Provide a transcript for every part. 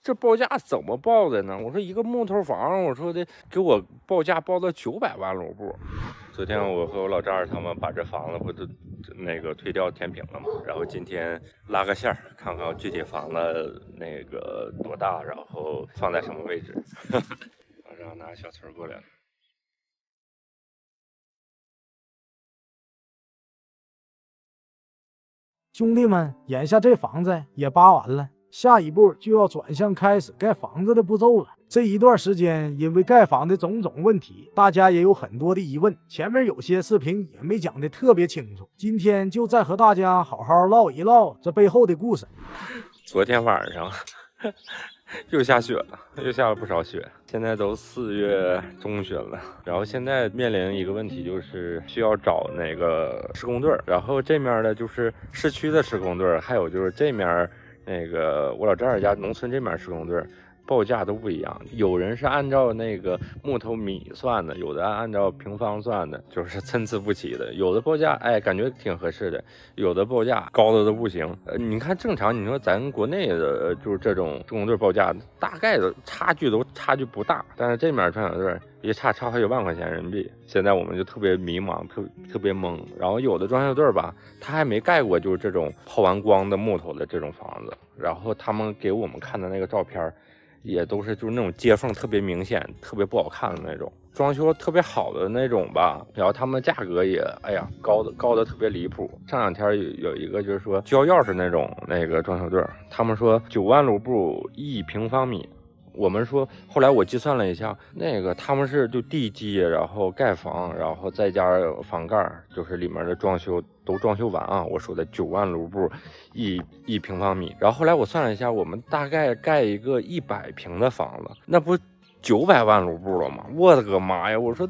这报价怎么报的呢？我说一个木头房，我说的给我报价报到900万卢布。昨天我和我老丈人他们把这房子不都那个推掉填平了嘛，然后今天拉个线看看具体房子那个多大，然后放在什么位置。然后拿小锤过来了。兄弟们，眼下这房子也扒完了，下一步就要转向开始盖房子的步骤了。这一段时间，因为盖房的种种问题，大家也有很多的疑问，前面有些视频也没讲的特别清楚。今天就再和大家好好唠一唠这背后的故事。昨天晚上又下雪了，又下了不少雪。现在都4月中旬了，然后现在面临一个问题，就是需要找那个施工队，然后这面的就是市区的施工队，还有就是这面那个我老丈人家农村这面施工队。报价都不一样，有人是按照那个木头米算的，有的按照平方算的，就是参差不齐的。有的报价感觉挺合适的，有的报价高的都不行。你看正常，你说咱国内的就是这种施工队报价，大概的差距不大，但是这面装修队一差好几万块钱人民币。现在我们就特别迷茫，特别懵。然后有的装修队吧，他还没盖过就是这种抛完光的木头的这种房子，然后他们给我们看的那个照片也都是就是那种接缝特别明显、特别不好看的那种，装修特别好的那种吧。然后他们价格也高的特别离谱。上2天有一个就是说交钥匙那种那个装修队，他们说9万卢布1平方米。我们说，后来我计算了一下，那个他们是就地基，然后盖房，然后再加房盖，就是里面的装修都装修完啊。我说的9万卢布一平方米。然后后来我算了一下，我们大概盖一个100平的房子，那不900万卢布了吗？我的个妈呀！我说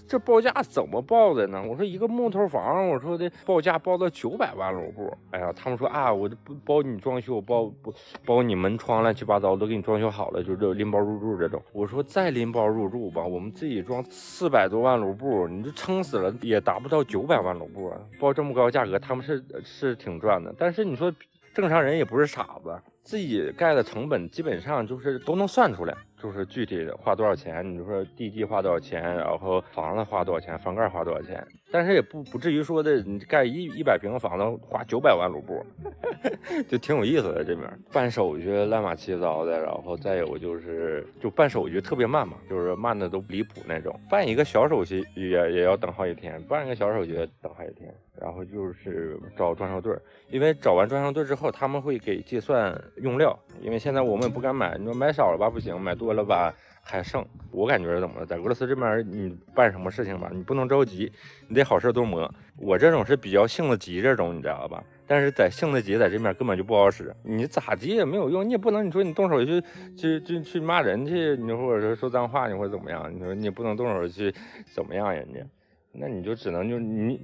这报价怎么报的呢？我说一个木头房，我说的报价报到900万卢布。哎呀，他们说啊，我就不包你装修，包你门窗乱七八糟都给你装修好了，就这拎包入住这种。我说再拎包入住吧，我们自己装400多万卢布，你就撑死了也达不到900万卢布啊！报这么高价格，他们是挺赚的，但是你说正常人也不是傻子。自己盖的成本基本上就是都能算出来，就是具体的花多少钱，你就说地基花多少钱，然后房子花多少钱，房盖花多少钱，但是也不至于说的你盖100平的房子花900万卢布，就挺有意思的。这边办手续乱码七糟的，然后再有就是办手续特别慢嘛，就是慢的都离谱那种，办一个小手续也要等好几天，办一个小手续等好几天。然后就是找装修队，因为找完装修队之后，他们会给计算用料，因为现在我们也不敢买，你说买少了吧不行，买多了吧还剩。我感觉是怎么了，在俄罗斯这边你办什么事情吧，你不能着急，你得好事多磨。我这种是比较性子急这种，你知道吧？但是在性子急在这边根本就不好使，你咋急也没有用，你也不能你说你动手去骂人去，你或者说脏话，你或者怎么样，你说你也不能动手去怎么样人家。那你就只能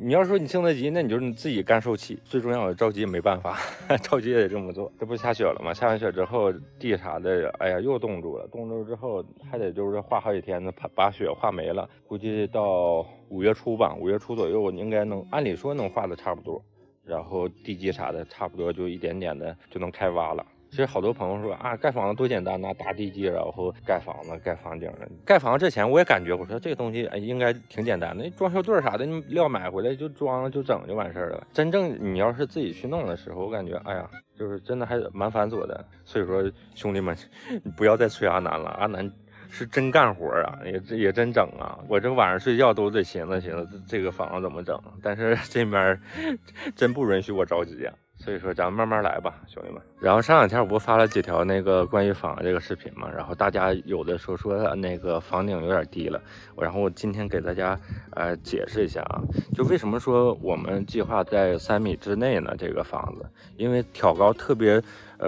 你要说你性子急，那你就是你自己干受气。最重要的着急没办法，着急也得这么做。这不下雪了吗？下完雪之后地啥的，哎呀又冻住了。冻住之后还得就是化好几天呢，把雪化没了。估计到5月初吧，5月初左右应该能，按理说能化的差不多。然后地基啥的差不多就一点点的就能开挖了。其实好多朋友说啊，盖房子多简单呐，打地基然后盖房子盖房顶的。盖房之前我也感觉我说这个东西应该挺简单的，装修队啥的你料买回来就装了就整就完事了。真正你要是自己去弄的时候，我感觉哎呀，就是真的还蛮繁琐的。所以说兄弟们，你不要再催阿南了，阿南是真干活啊，也真整啊！我这晚上睡觉都得寻思这个房子怎么整，但是这边真不允许我着急啊。所以说咱们慢慢来吧，兄弟们。然后上2天我不发了几条那个关于房这个视频嘛，然后大家有的说那个房顶有点低了，然后我今天给大家解释一下啊，就为什么说我们计划在3米之内呢？这个房子，因为挑高特别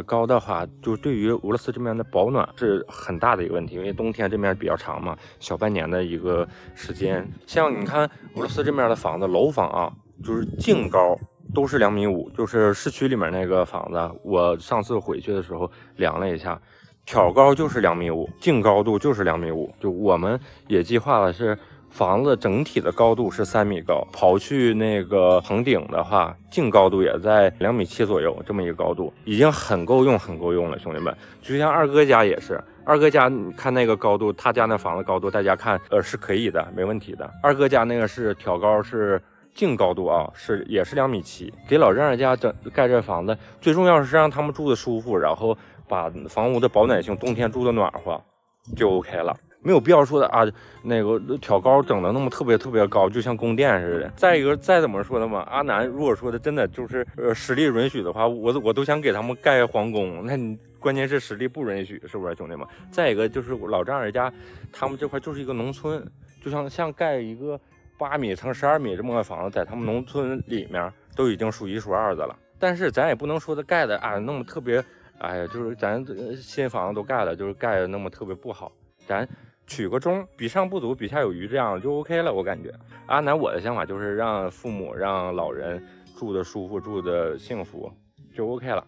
高的话，就对于俄罗斯这边的保暖是很大的一个问题，因为冬天这边比较长嘛，小半年的一个时间。像你看俄罗斯这边的房子，楼房啊，就是净高都是2.5米，就是市区里面那个房子，我上次回去的时候量了一下，挑高就是2.5米，净高度就是2.5米。就我们也计划了是房子整体的高度是3米高，刨去那个棚顶的话，净高度也在2.7米左右，这么一个高度，已经很够用了，兄弟们。就像二哥家也是，二哥家你看那个高度，他家那房子高度，大家看，是可以的，没问题的。二哥家那个是挑高是净高度啊，也是2.7米。给老丈人家盖这房子，最重要是让他们住的舒服，然后把房屋的保暖性，冬天住的暖和，就 OK 了。没有必要说的啊，那个挑高整的那么特别高，就像宫殿似的。再一个，再怎么说的嘛，阿南如果说的真的就是实力允许的话，我都想给他们盖皇宫。那你关键是实力不允许，是不是兄弟们？再一个就是老丈人家，他们这块就是一个农村，就像盖一个8米乘12米这么个房子，在他们农村里面都已经数1数2的了。但是咱也不能说的盖的啊那么特别，哎呀，就是咱新房子都盖了，就是盖的那么特别不好，咱取个中，比上不足，比下有余，这样就 OK 了。我感觉阿南我的想法就是让父母让老人住的舒服，住的幸福，就 OK 了。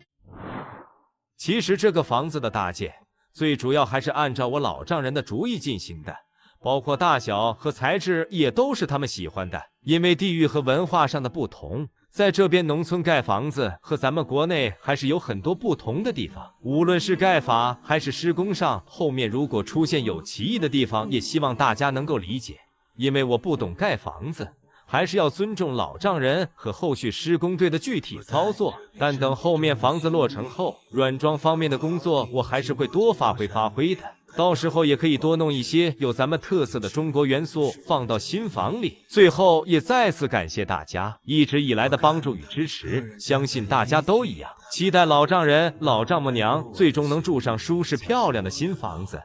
其实这个房子的搭建，最主要还是按照我老丈人的主意进行的，包括大小和材质也都是他们喜欢的。因为地域和文化上的不同，在这边农村盖房子和咱们国内还是有很多不同的地方，无论是盖法还是施工上，后面如果出现有歧义的地方，也希望大家能够理解。因为我不懂盖房子，还是要尊重老丈人和后续施工队的具体操作。但等后面房子落成后，软装方面的工作我还是会多发挥的。到时候也可以多弄一些有咱们特色的中国元素放到新房里。最后也再次感谢大家一直以来的帮助与支持，相信大家都一样，期待老丈人、老丈母娘最终能住上舒适漂亮的新房子。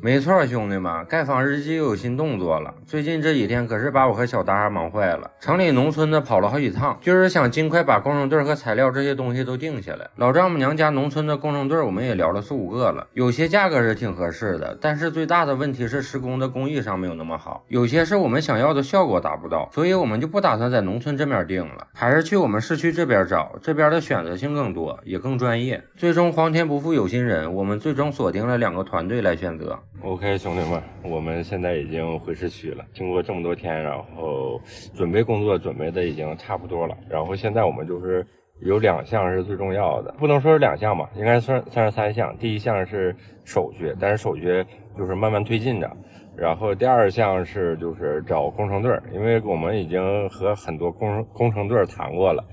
没错，兄弟们，盖房日记又有新动作了。最近这几天可是把我和小达忙坏了，城里农村的跑了好几趟，就是想尽快把工程队和材料这些东西都定下来。老丈母娘家农村的工程队我们也聊了4、5个了，有些价格是挺合适的，但是最大的问题是施工的工艺上没有那么好，有些是我们想要的效果达不到，所以我们就不打算在农村这边定了，还是去我们市区这边找，这边的选择性更多，也更专业。最终皇天不负有心人，我们最终锁定了2个团队来选择。OK， 兄弟们，我们现在已经回市区了。经过这么多天，然后准备工作准备的已经差不多了。然后现在我们就是有2项是最重要的，不能说是2项吧，应该算是3项。第一项是手续，但是手续就是慢慢推进着。然后第2项是就是找工程队，因为我们已经和很多工程队谈过了。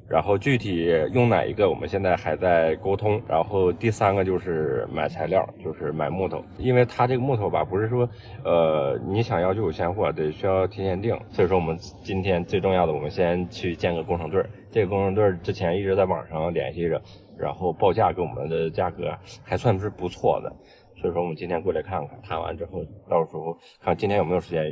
然后具体用哪一个，我们现在还在沟通。然后第3个就是买材料，就是买木头，因为它这个木头吧，不是说你想要就有现货，得需要提前订。所以说我们今天最重要的，我们先去建个工程队。这个工程队之前一直在网上联系着，然后报价给我们的价格还算是不错的。所以说我们今天过来看看，看完之后到时候看今天有没有时间。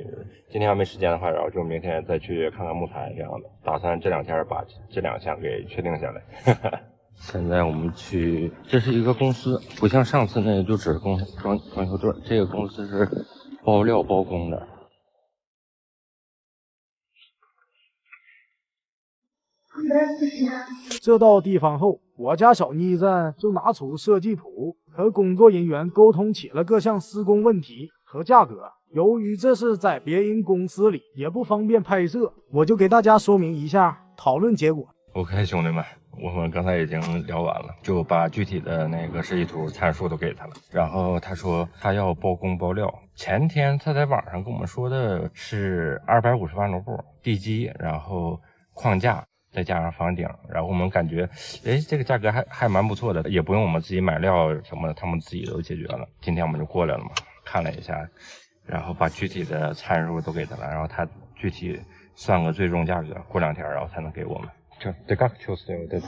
今天要没时间的话，然后就明天再去看看木材这样的。打算这2天把这2项给确定下来。现在我们去，这是一个公司，不像上次那个就只是装修队，这个公司是包料包工的。这到地方后，我家小妮子就拿出设计图，和工作人员沟通起了各项施工问题和价格。由于这是在别人公司里，也不方便拍摄，我就给大家说明一下讨论结果。OK， 兄弟们，我们刚才已经聊完了，就把具体的那个设计图参数都给他了。然后他说他要包工包料。前天他在网上跟我们说的是250万卢布地基，然后框架再加上房顶，然后我们感觉这个价格还蛮不错的，也不用我们自己买料什么的，他们自己都解决了。今天我们就过来了嘛，看了一下，然后把具体的参数都给他了，然后他具体算个最终价格，过2天然后才能给我们。Ты как чувствуешь вот это?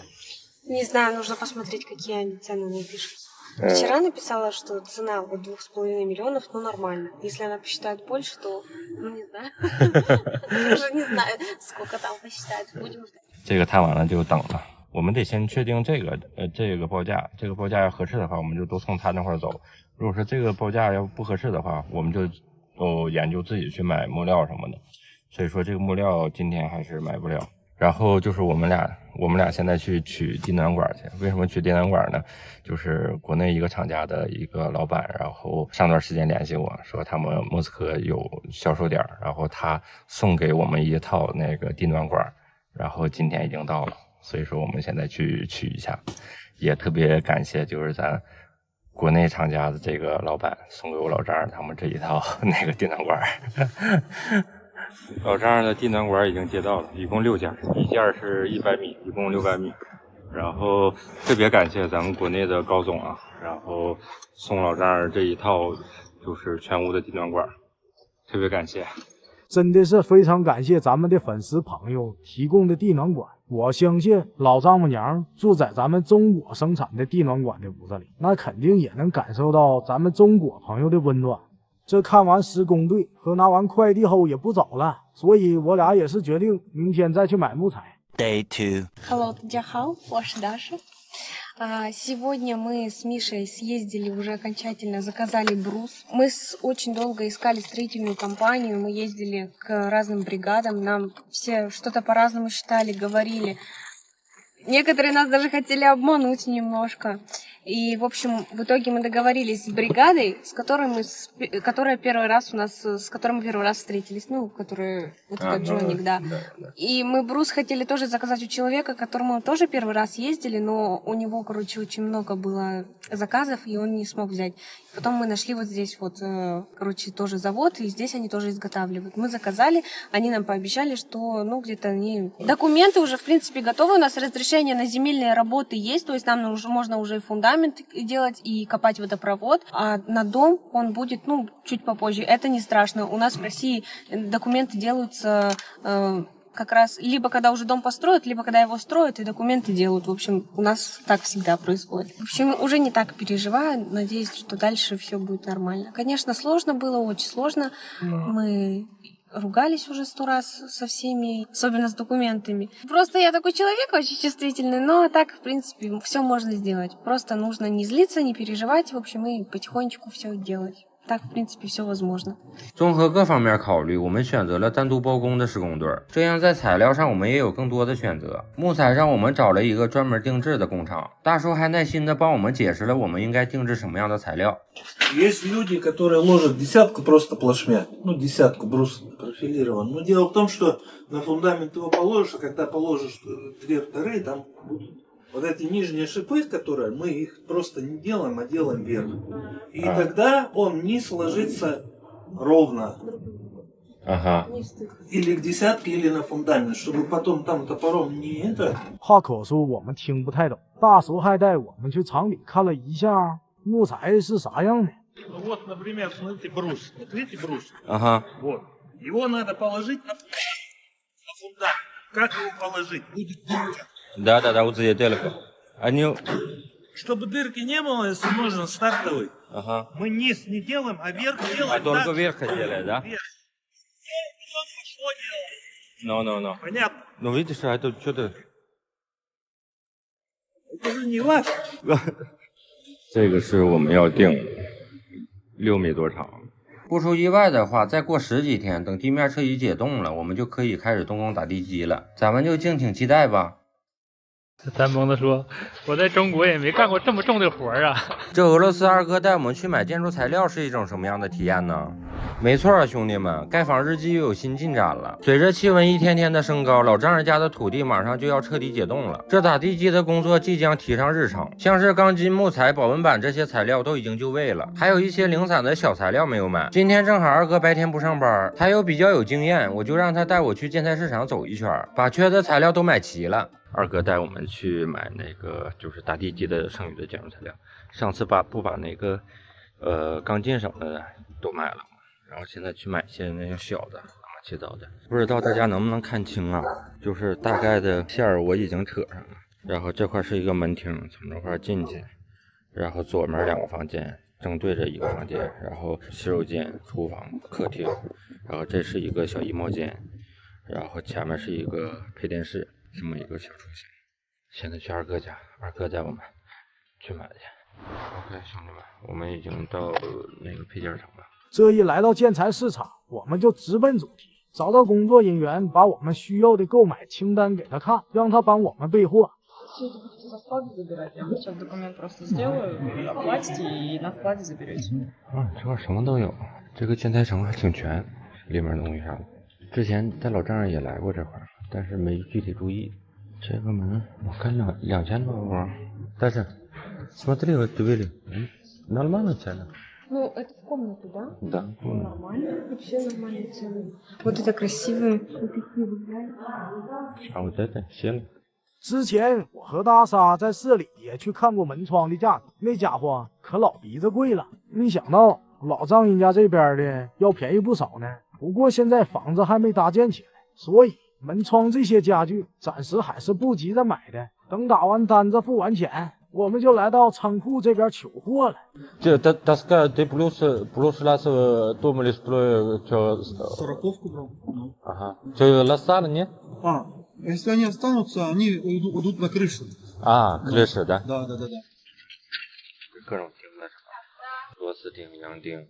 Не знаю, нужно посмотреть, какие они цены напишут. Вчера написала, что цена вот 2,5 миллионов, ну нормально. Если она посчитает больше, то, ну не знаю. Уже не знаю, сколько там посчитает. Будем ждать. 这个谈完了就等了，我们得先确定这个报价，这个报价要合适的话，我们就都从他那块走。如果说这个报价要不合适的话，我们就都研究自己去买木料什么的。所以说这个木料今天还是买不了。然后就是我们俩现在去取地暖管去。为什么取地暖管呢？就是国内一个厂家的一个老板，然后上段时间联系我说他们莫斯科有销售点，然后他送给我们一套那个地暖管，然后今天已经到了，所以说我们现在去取一下。也特别感谢就是咱国内厂家的这个老板送给我老丈人他们这一套那个地暖管。老丈人的地暖管已经接到了，一共6件，一件是100米，一共600米。然后特别感谢咱们国内的高总啊，然后送老丈人这一套就是全屋的地暖管，特别感谢。真的是非常感谢咱们的粉丝朋友提供的地暖管。我相信老丈母娘住在咱们中国生产的地暖管的屋子里，那肯定也能感受到咱们中国朋友的温暖。这看完施工队和拿完快递后也不早了，所以我俩也是决定明天再去买木材。Day 2. Hello, 大家好, ваша Даша. Сегодня мы с Мишей съездили, уже окончательно заказали брус. Мы очень долго искали строительную компанию, мы ездили к разным бригадам, нам все что-то по-разному считали, говорили. Некоторые нас даже хотели обмануть немножко. И, в общем, в итоге мы договорились с бригадой, которая первый раз у нас, с которой мы первый раз встретились, ну, который, вот этот Джоник, да. И мы брус хотели тоже заказать у человека, к которому тоже первый раз ездили, но у него, короче, очень много было заказов, и он не смог взять. Потом мы нашли вот здесь вот, короче, тоже завод, и здесь они тоже изготавливают. Мы заказали, они нам пообещали, что, ну, где-то они... Документы уже, в принципе, готовы, у нас разрешение на земельные работы есть, то есть нам можно уже и фундамент делать, и копать водопровод, а на дом он будет, ну, чуть попозже. Это не страшно. У нас в России документы делаются... как раз либо когда уже дом построят, либо когда его строят и документы делают. В общем, у нас так всегда происходит. В общем, уже не так переживаю. Надеюсь, что дальше все будет нормально. Конечно, сложно было, очень сложно. Мы ругались уже 100 раз со всеми, особенно с документами. Просто я такой человек очень чувствительный, но так, в принципе, все можно сделать. Просто нужно не злиться, не переживать, в общем, и потихонечку все делать. Так, в принципе, все возможно. 综合各方面考虑，我们选择了单独包工的施工队，这样在材料上我们也有更多的选择。木材上我们找了一个专门定制的工厂，大叔还耐心的帮我们解释了我们应该定制什么样的材料。Есть люди, которые ложат десятку просто плашмя, ну десятку брус профилирован. Но дело в том, что на фундамент его положишь, а когда положишь 2 там будут вот эти нижние шипы, которые мы их просто не делаем, а делаем вверх. И тогда он низ ложится ровно. Ага. Или к десятке, или на фундамент, чтобы потом там топором не это. 话口说我们听不太懂，大叔还带我们去厂里看了一下木材是啥样的。Вот, например, смотрите, брус. Вот видите брус? Ага. Вот. Его надо положить на фундамент. Как его положить? Будет дырка. Да, вот здесь далеко. Они... Чтобы дырки не было, если нужен стартовый, Ага. мы низ не делаем, а верх делаем. А только так, верх хотели, да? Вверх. Ну, No. понятно. Ну видишь, а это что-то... Это же не ваш. 这个是我们要定6米多长。不出意外的话，再过10几天，等地面彻底解冻了，我们就可以开始动工打地基了。咱们就敬请期待吧。咱蒙子说：“我在中国也没干过这么重的活啊。”这俄罗斯二哥带我们去买建筑材料是一种什么样的体验呢？没错啊，兄弟们，盖房日记又有新进展了。随着气温一天天的升高，老丈人家的土地马上就要彻底解冻了。这打地基的工作即将提上日程，像是钢筋、木材、保温板这些材料都已经就位了，还有一些零散的小材料没有买。今天正好二哥白天不上班，他又比较有经验，我就让他带我去建材市场走一圈，把缺的材料都买齐了。二哥带我们去买那个就是打地基的剩余的建筑材料，上次把那个钢筋什么的都买了，然后现在去买些那种小的乱七八糟的，不知道大家能不能看清啊？就是大概的线儿我已经扯上了，然后这块是一个门厅，从这块进去，然后左面2个房间正对着一个房间，然后洗手间、厨房、客厅，然后这是一个小衣帽间，然后前面是一个配电室。这么一个小雏形，现在去二哥家，二哥带我们去买去。OK， 兄弟们，我们已经到那个配件厂了。这一来到建材市场，我们就直奔主题，找到工作人员，把我们需要的购买清单给他看，让他帮我们备货。 Все это будете со склада забирать. Я вам сейчас документ просто сделаю, оплатите и на складе заберете. 这块什么都有，这个建材城还挺全，里面东西啥的。之前带老丈人也来过这块，但是没具体注意。这个门我看2000多欧，但是смотри, вот видели, нормально цена. Ну, это в комнату, да? Да. Нормально, вообще нормальные цены. Вот это красивые, вот такие вот, А вот это сели. 之前我和大沙在市里也去看过门窗的价格，那家伙可老鼻子贵了。没想到老丈人家这边的要便宜不少呢。不过现在房子还没搭建起来，所以门窗这些家具暂时还是不急着买的。等打完单子付完钱，我们就来到仓库这边取货了。这доска ты плюс раз думали, что Сороковку брал. Ну. ага. Что лосар, нет? Если они останутся, они уйдут на крышу. А, крыша, да? Да. 各种钉子，螺丝钉、洋钉，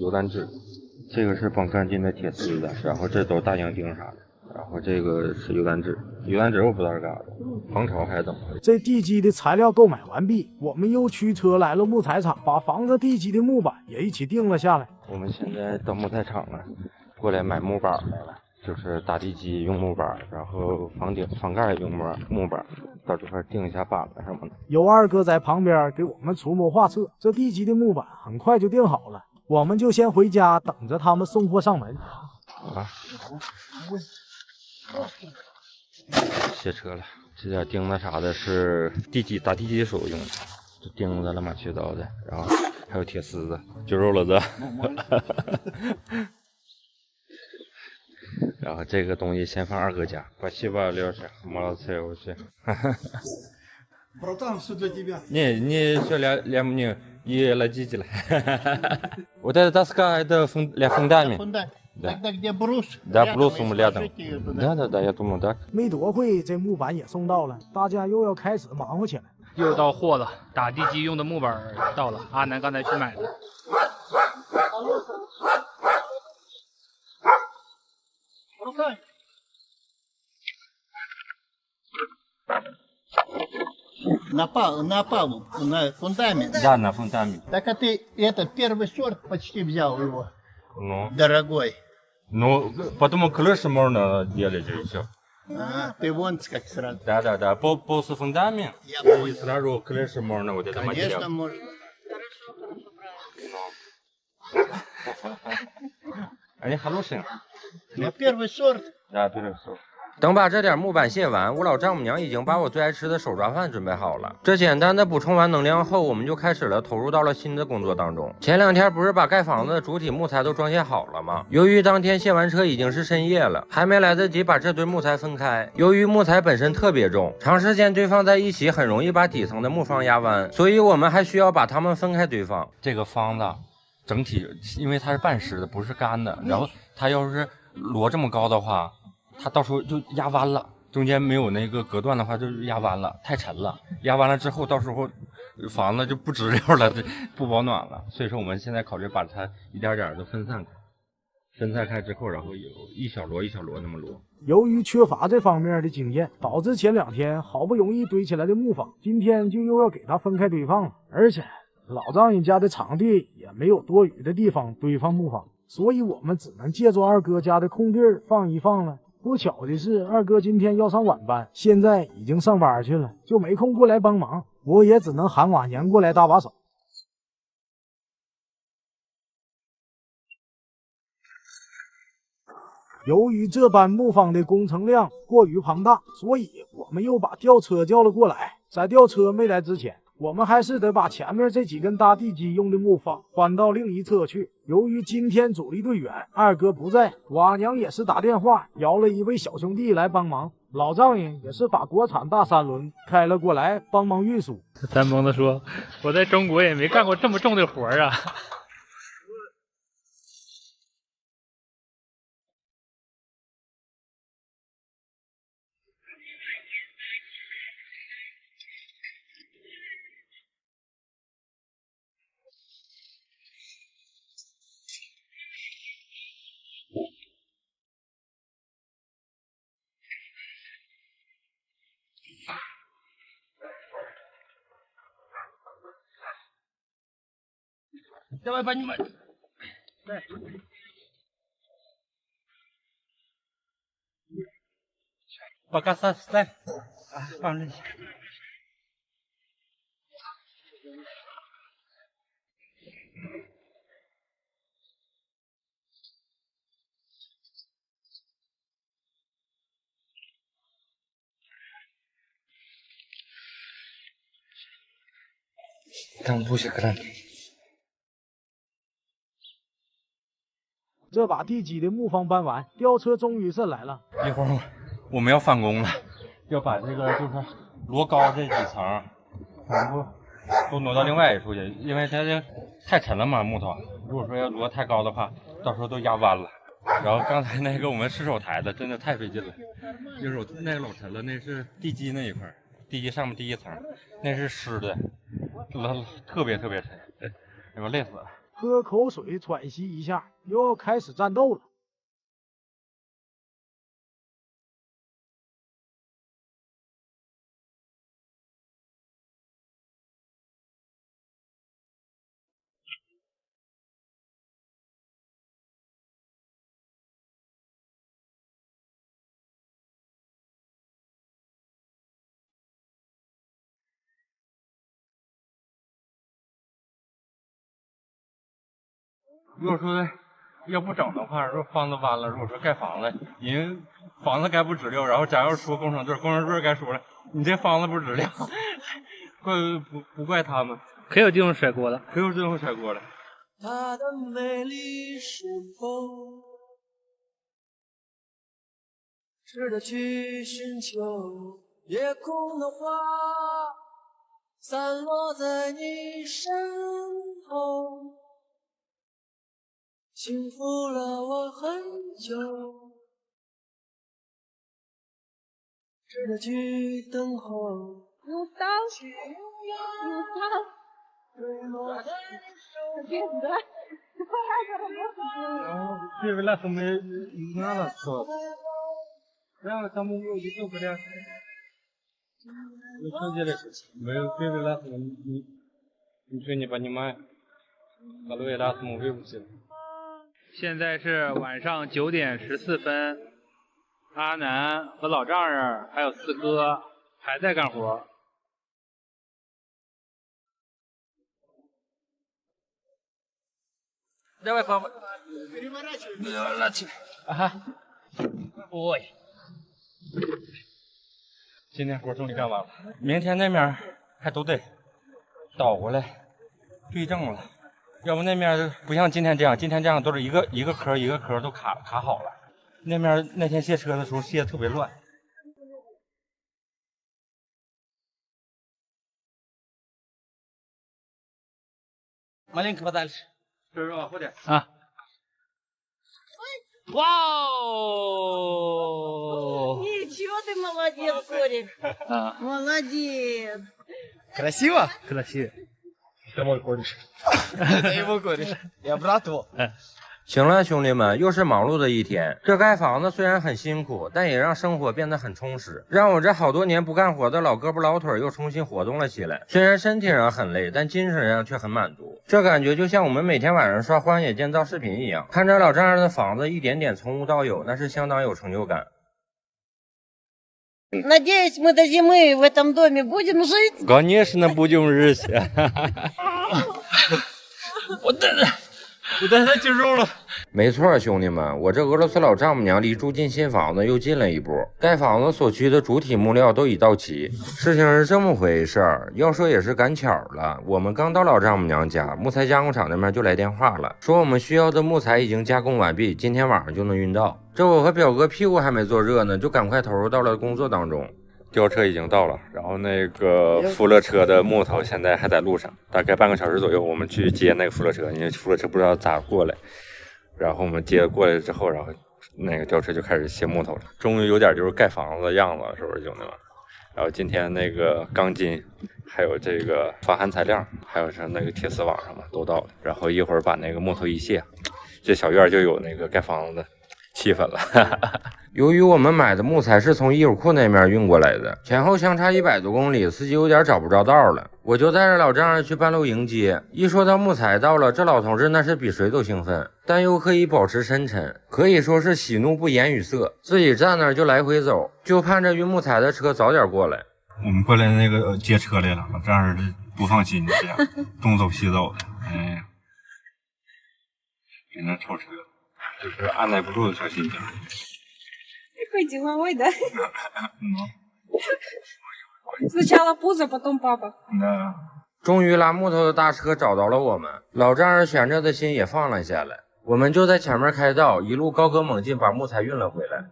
油单纸，这个是绑钢筋的铁丝的，然后这都是大洋钉啥的，然后这个是油单纸，油单纸我不知道是干啥的，防潮还是怎么回事？这地基的材料购买完毕，我们又驱车来了木材厂，把房子地基的木板也一起定了下来。我们现在到木材厂了，过来买木板来了。就是打地基用木板，然后房顶、房盖也用木板，到这块钉一下板子什么的。有二哥在旁边给我们出谋划策，这地基的木板很快就钉好了，我们就先回家等着他们送货上门。卸车了，这点钉子啥的是打地基的时候用的，这钉子乱七八糟的，然后还有铁丝子、揪肉了子。然后这个东西先放二哥家，спасибо, Леша, молодцы вообще. Братан, все для тебя. Не все для мне и родителей. Вот эта доска, это для фундамента. Да. Тогда где брус? Да, брусом рядом. Да, я думаю, да. 没多会，这木板也送到了，大家又要开始忙活起来。又到货了，打地基用的木板到了，阿南刚才去买的。На палубу, на фундамент. Да, на фундамент. Так а ты этот первый сорт почти взял его, Ну, дорогой. потом крышу можно делать и все. Ты вон как сразу. Да. После фундамента Я и понял. сразу крышу можно вот это Конечно, материал. можно. Они хорошие. На первый сорт. Да, первый сорт. 等把这点木板卸完，我老丈母娘已经把我最爱吃的手抓饭准备好了。这简单的补充完能量后，我们就开始了投入到了新的工作当中。前2天不是把盖房子的主体木材都装卸好了吗？由于当天卸完车已经是深夜了，还没来得及把这堆木材分开。由于木材本身特别重，长时间堆放在一起很容易把底层的木方压弯，所以我们还需要把它们分开堆放。这个方子整体因为它是半湿的，不是干的，然后它要是摞这么高的话，它到时候就压弯了，中间没有那个隔断的话就压弯了，太沉了，压弯了之后到时候房子就不支溜了，不保暖了。所以说我们现在考虑把它一点点的分散开之后，然后有一小摞一小摞那么摞。由于缺乏这方面的经验，导致前2天好不容易堆起来的木方，今天就又要给它分开堆放了。而且老丈人家的场地也没有多余的地方堆放木方，所以我们只能借助二哥家的空地儿放一放了。不巧的是，二哥今天要上晚班，现在已经上班去了，就没空过来帮忙，我也只能喊瓦年过来搭把手。由于这班木方的工程量过于庞大，所以我们又把吊车叫了过来。在吊车没来之前，我们还是得把前面这几根搭地基用的木方搬到另一侧去。由于今天主力队员二哥不在，瓦娘也是打电话邀了一位小兄弟来帮忙，老丈人也是把国产大三轮开了过来帮忙运输。咱蒙子说：“我在中国也没干过这么重的活啊。” Давай поднимай. Дай。Пока ставь.放这些。Там不是кран。这把地基的木方搬完，吊车终于是来了。一会儿我们要翻工了，要把这个就是摞高这几层全部都挪到另外一处去，因为它这太沉了嘛，木头。如果说要摞太高的话，到时候都压弯了。然后刚才那个我们失手抬的真的太费劲了，就是那个老沉了，那是地基那一块，地基上面第一层，那是湿的，特别沉，哎呦累死了。喝口水喘息一下，又要开始战斗了。如果说要不整的话，如果房子完了，如果说盖房子，人房子该不直溜，然后咱要说工程队该说了，你这房子不直溜，不怪他们，可有这种甩锅的，可有这种甩锅的。她的美丽是否值得去寻求？夜空的花散落在你身后。幸福了我很久，值得去等候。Первый раз мы знали, что прямо тому виду прям. Ну что делать? Мы первый раз ничего не понимаем. Второй раз мы выучили. 现在是晚上9点14分，阿南和老丈人还有四哥还在干活。Давай, папа. Переворачивай. Ага. Ой. 今天活终于干完了，明天那面还都得倒过来对正了。要不那面不像今天这样，今天这样都是一个壳一个壳都卡好了。那面那天卸车的时候卸的特别乱。Маленько подальше. 是吧？或者啊。哇哦！ Ничего ты молодец, Корик. Молодец. Красиво? Красиво. Это мой кореш. Это его кореш. Я брат его. 行了，兄弟们，又是忙碌的一天。这盖房子虽然很辛苦，但也让生活变得很充实，让我这好多年不干活的老胳膊老腿又重新活动了起来。虽然身体上很累，但精神上却很满足。这感觉就像我们每天晚上刷荒野建造视频一样，看着老丈人的房子一点点从无到有，那是相当有成就感。Надеюсь, мы до зимы в этом доме будем жить. Конечно, будем жить. 我太接受了。没错，兄弟们，我这俄罗斯老丈母娘离住进新房子又近了一步。盖房子所需的主体木料都已到齐。事情是这么回事儿，要说也是赶巧了。我们刚到老丈母娘家，木材加工厂那边就来电话了，说我们需要的木材已经加工完毕，今天晚上就能运到。这我和表哥屁股还没坐热呢，就赶快投入到了工作当中。吊车已经到了，然后那个扶勒车的木头现在还在路上，大概半个小时左右，我们去接那个扶勒车，因为扶勒车不知道咋过来。然后我们接过来之后，然后那个吊车就开始卸木头了，终于有点就是盖房子的样子了，是不是兄弟们？然后今天那个钢筋，还有这个防寒材料，还有是那个铁丝网什么都到了。然后一会儿把那个木头一卸，这小院就有那个盖房子的气愤了。由于我们买的木材是从伊尔库那面运过来的，前后相差100多公里，司机有点找不着道了。我就带着老丈人去半路迎接。一说到木材到了，这老同志那是比谁都兴奋，但又可以保持深沉，可以说是喜怒不言于色。自己站那儿就来回走，就盼着运木材的车早点过来。我们过来那个接车来了，这样不放心，这样东走西走的，哎，给那超车，就是按耐不住的小心情。Такой деловой, да? Сначала пузо, потом папа. 终于拉木头的大车找到了我们，老丈人悬着的心也放了下来。我们就在前面开道，一路高歌猛进，把木材运了回来。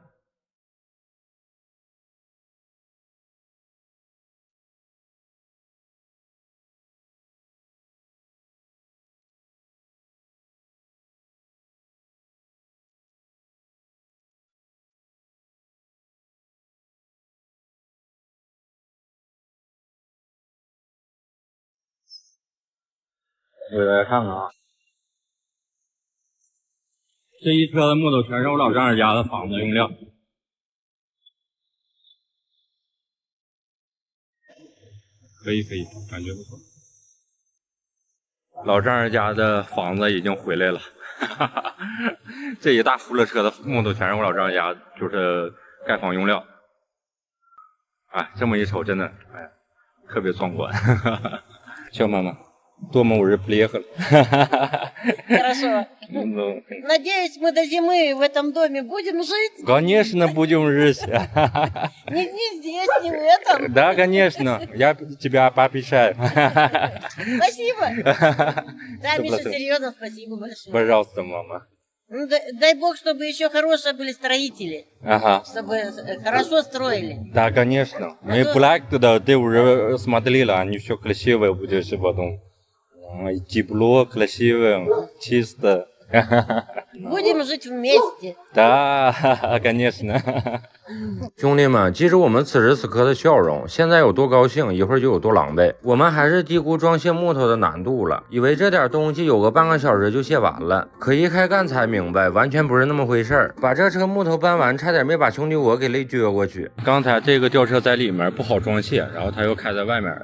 我来看看啊，这一车的木头全是我老丈人家的房子用料。可以，感觉不错。老丈人家的房子已经回来了，这一大扶了车的木头全是我老丈人家，就是盖房用料。哎，这么一瞅，真的，哎，特别壮观。小妈妈。Дома уже приехали. Хорошо. Надеюсь, мы до зимы в этом доме будем жить? Конечно, будем жить. Не здесь, не в этом. Да, конечно. Я тебя пообещаю. Спасибо. Да, Миша, серьезно, спасибо большое. Пожалуйста, мама. Ну, дай бог, чтобы еще хорошие были строители. Ага. Чтобы хорошо строили. Да, конечно. Мы плак туда, ты уже смотрела, они все красивые будешь потом. Тепло, красиво, чисто. Будем жить вместе. Да, конечно. 兄弟们，记住我们此时此刻的笑容，现在有多高兴，一会儿就有多狼狈。我们还是低估装卸木头的难度了，以为这点东西有个半个小时就卸完了，可一开干才明白，完全不是那么回事儿。把这车木头搬完，差点没把兄弟我给累撅过去。刚才这个吊车在里面不好装卸，然后他又开在外面，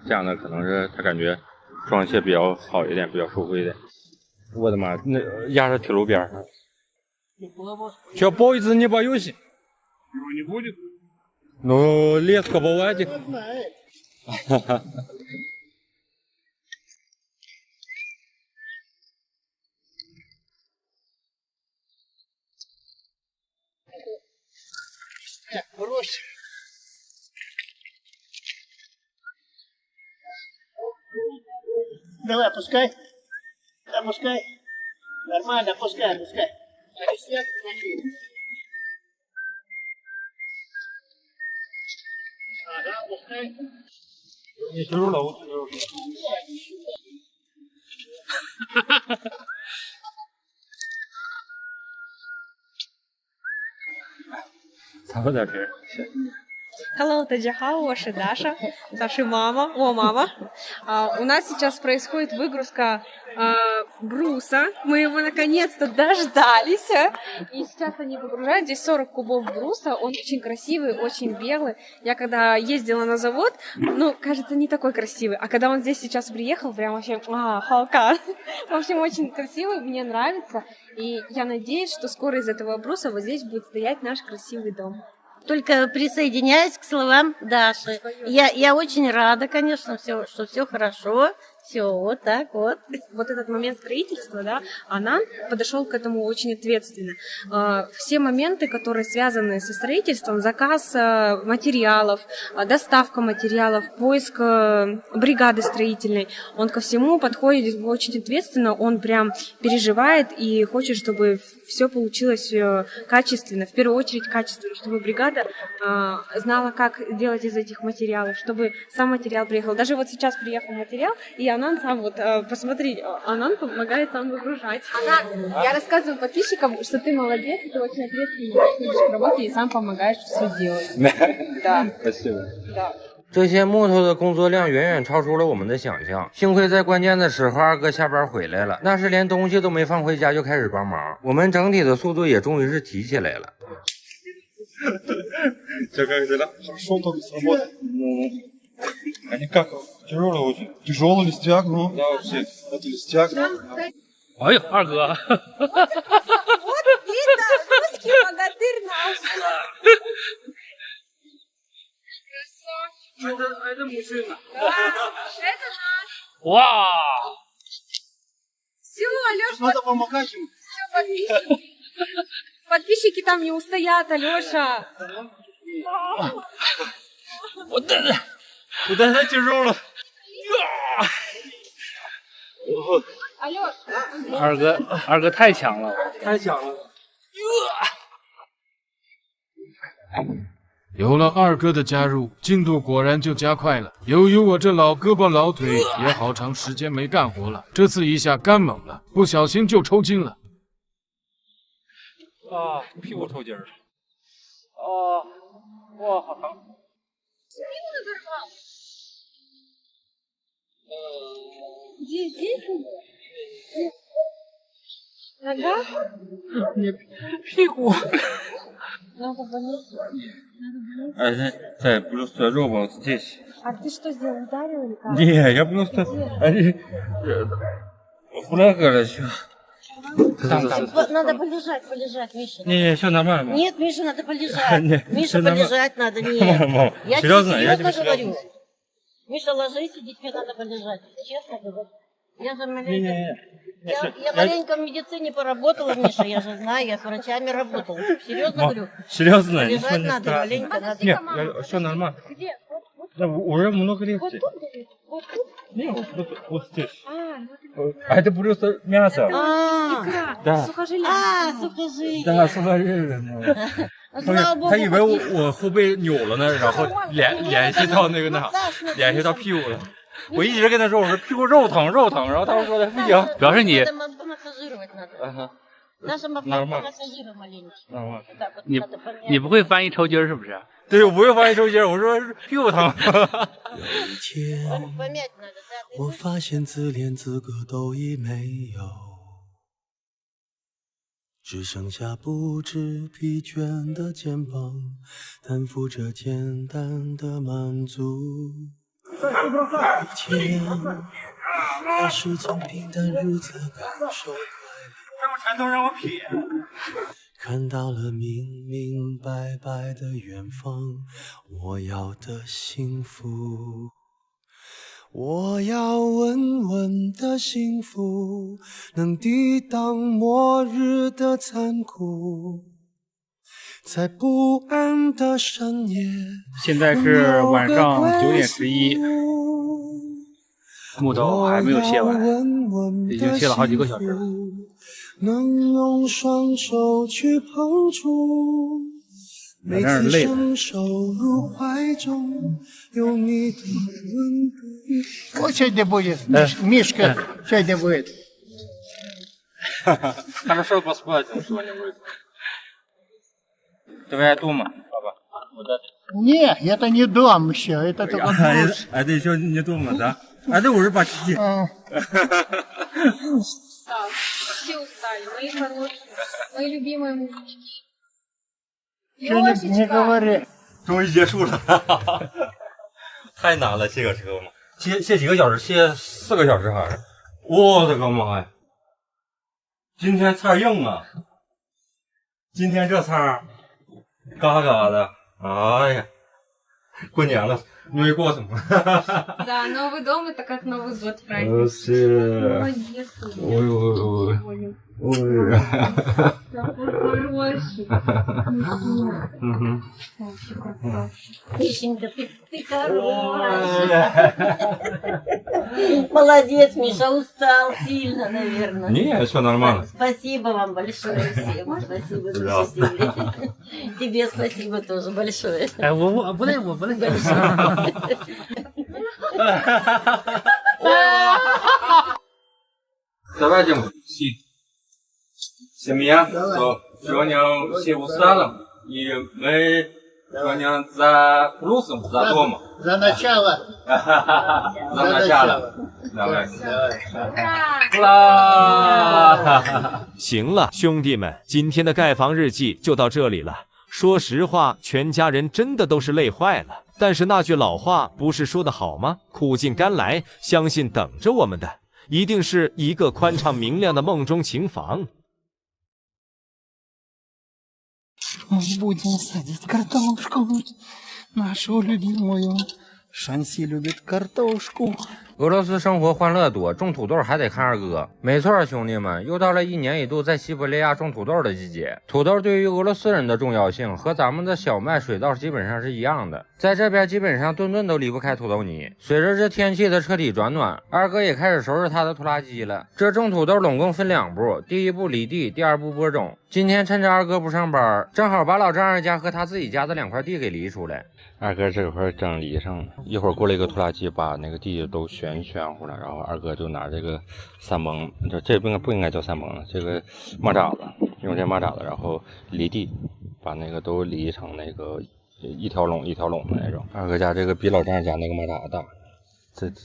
这样的可能是他感觉装卸比较好一点，比较舒服一点。我的妈，那压着铁路边上。Че, поезд не боюсь? Его не будет? Ну, леска бывает. Брось. Давай, опускай. Опускай. Нормально, опускай. Ага, опускай. Не тяжело, Hello, 大家好，我是Даша, Даша мама, мама. У нас сейчас происходит выгрузка бруса. Мы его наконец-то дождались. И сейчас они выгружают. Здесь 40 кубов бруса. Он очень красивый, очень белый. Я когда ездила на завод, ну, кажется, не такой красивый. А когда он здесь сейчас приехал, прям вообще, халка. В общем, очень красивый, мне нравится. И я надеюсь, что скоро из этого бруса вот здесь будет стоять наш красивый дом. Только присоединяюсь к словам Даши. Я очень рада, конечно, что все хорошо. Все, вот так вот. Вот этот момент строительства, да, Анан подошел к этому очень ответственно. Все моменты, которые связаны со строительством, заказ материалов, доставка материалов, поиск бригады строительной, он ко всему подходит очень ответственно, он прям переживает и хочет, чтобы все получилось качественно, в первую очередь качественно, чтобы бригада знала, как делать из этих материалов, чтобы сам материал приехал. Даже вот сейчас приехал материал, и Анан сам, вот, посмотри, Анан помогает сам выгружать. Анан, я рассказываю подписчикам, что ты молодец, ты очень ответственный, ходишь к работе и сам помогаешь все делать. Да. Спасибо. Да. 这些木头的工作量远远超出了我们的想象。幸亏在关键的时候，二哥下班回来了，那是连东西都没放回家就开始帮忙，我们整体的速度也终于是提起来了。这个对了， Шел только с работы. Они как? Тяжелый очень. Тяжелый листяк, ну. Да, вообще. Это листяк. 哎呦，二哥， Вот видно, русский богатырь наш. 这母训呢？ Это наш. 哇， Все, Алёша, Надо помогать ему. подписчики там не устоят, Алёша. 我带太接受了。 Алёша. 二哥太强了，太强了。有了二哥的加入，进度果然就加快了。由于我这老胳膊老腿也好长时间没干活了，这次一下干猛了，不小心就抽筋了。啊，屁股抽筋儿。哦，哇，好疼。 Здесь. Нога? Нет, 屁股。 Надо болеть. Це просто робот здесь. А ты что сделал? Ударил или как? Не, я просто... Плакалась. Надо полежать, Миша. Не, все нормально. Нет, Миша, надо полежать. Нет, Миша, всё нормально. полежать надо. Нет. Мам, Я серьезно? тебе Я серьезно тебе говорю. серьезно. Миша, ложись, и тебе надо полежать. Честно говорю. Я же маленько... Не-не-не. Я маленько в медицине поработала, Миша, я же знаю, я с врачами работала. Серьезно говорю. Серьезно? Полежать надо, маленько надо. Нет, все нормально. Где? Да, уже много лет. Вот тут, говорит? Вот тут? Не, вот здесь. Вот А это просто мясо. икра. Да. Сухожилие. Сухожилие. 对，说他认识呢。 Слава Богу. 他以为我后背扭了呢，然后联系到那个那啥，联系到屁股了。我一直跟他说，我说屁股肉疼，然后他说的不行，主要是你， Помассажировать надо. Даже помассажируй маленько. 你不会翻译抽筋儿是不是？ 对，我不会翻译抽筋，我说屁股疼。有一天，我发现自恋资格都已没有，只剩下不知疲倦的肩膀，担负着简单的满足。以前，我是从平淡日子感受快乐，这不全都让我撇。 看到了明明白白的远方，我要的幸福，我要稳稳的幸福，能抵挡末日的残酷，在不安的深夜。现在是晚上9点11，木头还没有卸完，已经卸了好几个小时了。 能用双手去碰触，每次伸手入怀中，有你的温度。Вот сегодня будет, Мишка, сегодня будет. Хорошо поспать, что-нибудь. Твоя дома, папа? Не, это не дом еще, это только бус. Это еще не дома, да? Это уже почти. Все устали, мои хорошие, мои любимые мужчики. Не говори. 终于结束了，太难了，卸个车嘛，卸几个小时，卸4个小时还是，我的个妈呀！今天菜硬啊，今天这菜嘎嘎的，哎呀，过年了，你没过什么？ Да, Новый дом это как Новый год праздник. Молодец. Ой. Такой хороший. Мишенька, ты хороший. Молодец, Миша, устал сильно, наверное. Не, все нормально. Спасибо вам большое всем. Спасибо, что счастливы. Тебе спасибо тоже большое. 哎，我不能Давайте семья, то сегодня все устала, и мы Сегодня за плюсом, за домом. За начало. За начало. Давай. 行了，兄弟们，今天的盖房日记就到这里了。说实话，全家人真的都是累坏了。但是那句老话不是说的好吗？苦尽甘来，相信等着我们的一定是一个宽敞明亮的梦中情房。Мы будем садить картошку, нашу любимую. Шанси любит картошку。俄罗斯生活欢乐多，种土豆还得看二哥。没错，兄弟们，又到了1年1度在西伯利亚种土豆的季节。土豆对于俄罗斯人的重要性和咱们的小麦、水稻基本上是一样的，在这边基本上顿顿都离不开土豆泥。随着这天气的彻底转暖，二哥也开始收拾他的拖拉机了。这种土豆总共分2步，第1步犁地，第2步播种。今天趁着二哥不上班，正好把老丈人家和他自己家的2块地给犁出来。二哥这块正犁上了，一会儿过来一个拖拉机把那个地都旋乎了，然后二哥就拿这个三蹦，这不应该叫三蹦了，这个马扎子，用这马扎子，然后犁地，把那个都犁成那个一条垄一条垄的那种。二哥家这个比老丈人家那个马扎子大，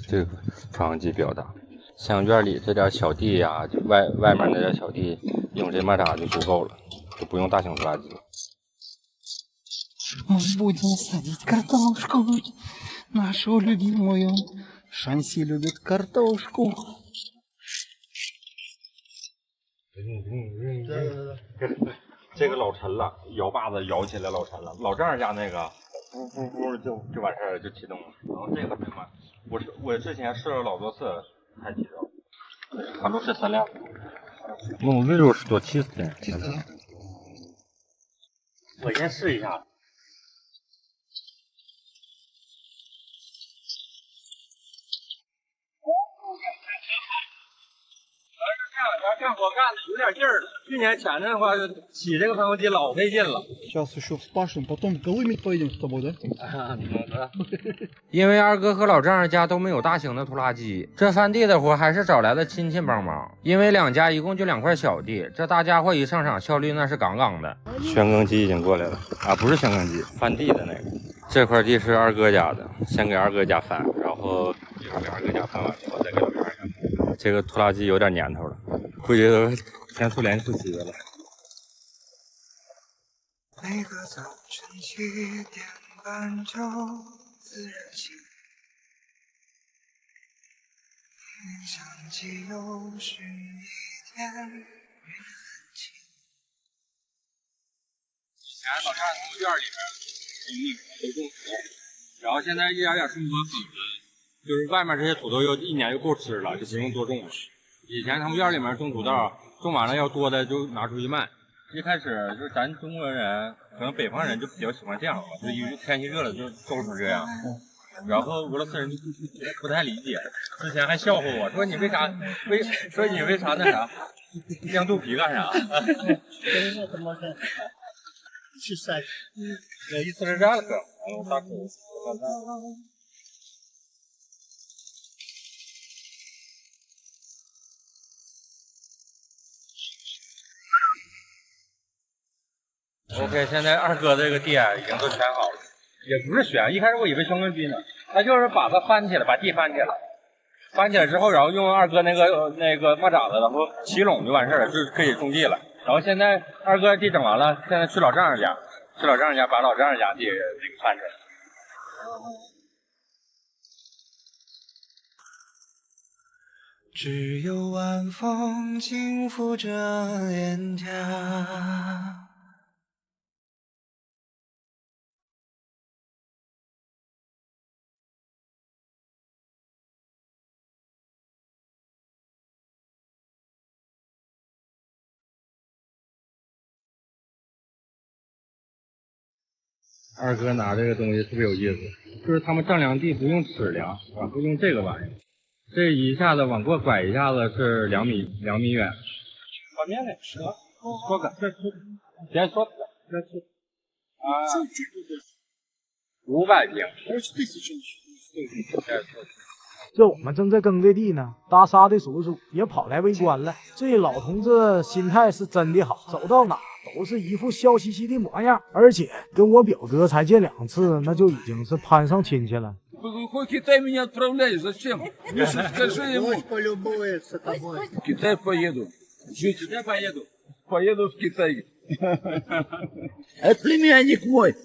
这个发动机比较大。像院里这点小地呀，就外面那点小地，用这马扎就足够了，就不用大型拖拉机。Мы будем садить картошку, нашу любимую. Шанси любит картошку。这个老沉了，摇把子摇起来老沉了。老丈人家那个，不就完事儿了，就启动了。然后这个什么，我之前试了老多次才启动。它都是3辆。Ну, вижу, что чистое. 我先试一下。干活干的有点劲儿了。去年前的话，洗这个喷雾机老费劲了。Сейчас еще вспашем, потом колымить поедем с тобой, да? 因为二哥和老丈人家都没有大型的拖拉机，这翻地的活还是找来的亲戚帮忙。因为2家一共就2块小地，这大家伙一上场效率那是杠杠的。旋耕机已经过来了啊，不是旋耕机，翻地的那个。这块地是二哥家的，先给二哥家翻，然后一会儿给二哥家翻完以后再给老丈人家翻。这个拖拉机有点年头了。估计都前苏联时期的了。每个早晨7点半就自然醒，想起又是一天云很轻。以前老丈人从院里面都种土，然后现在一点点生活好了，就是外面这些土豆又1年又够吃了，就不用多种了。以前他们院里面种土豆，种完了要多的就拿出去卖。一开始就是咱中国人，可能北方人就比较喜欢这样吧，就一天气热了就收成这样。然后俄罗斯人就不太理解，之前还笑话我说你为啥那啥晾肚皮干啥？意思是这样的。OK， 现在二哥这个地已经都旋好了，也不是旋，一开始我以为旋耕机呢，他就是把它翻起来，把地翻起来，翻起来之后，然后用二哥那个马扎子，然后起垄就完事儿了，就可以种地了。然后现在二哥地整完了，现在去老丈人家，把老丈人家地这个翻出来。只有晚风轻拂着脸颊。二哥拿这个东西特别有意思，就是他们丈量地不用尺量，然后用这个玩意儿，这一下子往过拐一下子是2米远。把面来吃了，说个这别说这是啊，500平。这我们正在耕这地呢，大沙的叔叔也跑来围观了。这老同志心态是真的好，走到哪都是一副笑嘻嘻的模样，而且跟我表哥才见2次，那就已经是攀上亲戚了。В Китай меня отправляешь, зачем? Миша, скажи ему. В Китай поеду. Жить. Куда поеду? Поеду в Китай. Это племянник мой.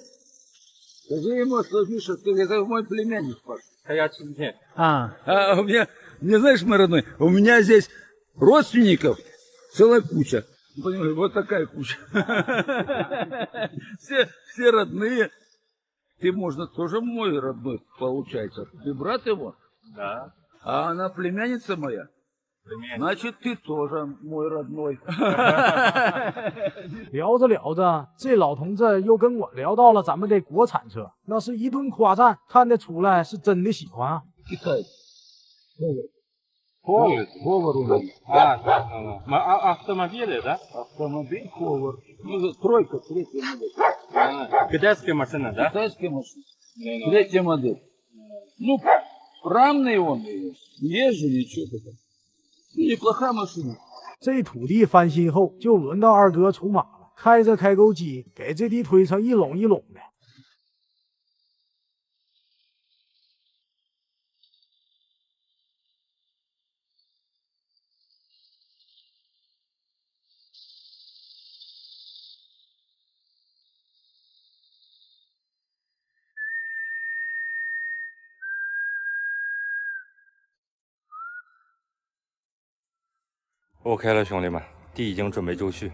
Скажи ему, что Миша, это мой племянник. У меня, знаешь, мой родной, у меня здесь родственников целая куча. Понимаешь, вот такая куча. Все родные. Ты, можно, тоже мой родной, получается. Ты брат его? Да. А она племянница моя? Значит, ты тоже мой родной. 聊着聊着，这老同志又跟我聊到了咱们的国产车，那是一顿夸赞，看得出来是真的喜欢啊。Повар у нас. Автомобили, да? Автомобиль, повар. Ну, тройка, третья модель. Китайская машина, да? Китайская машина. Третья модель. Ну, рамный он. Езжу, ничего такого. Неплохая машина. 这土地翻新后，就轮到二哥出马了，开着开沟机给这地推成一垄一垄的。OK 了，兄弟们，地已经准备就绪，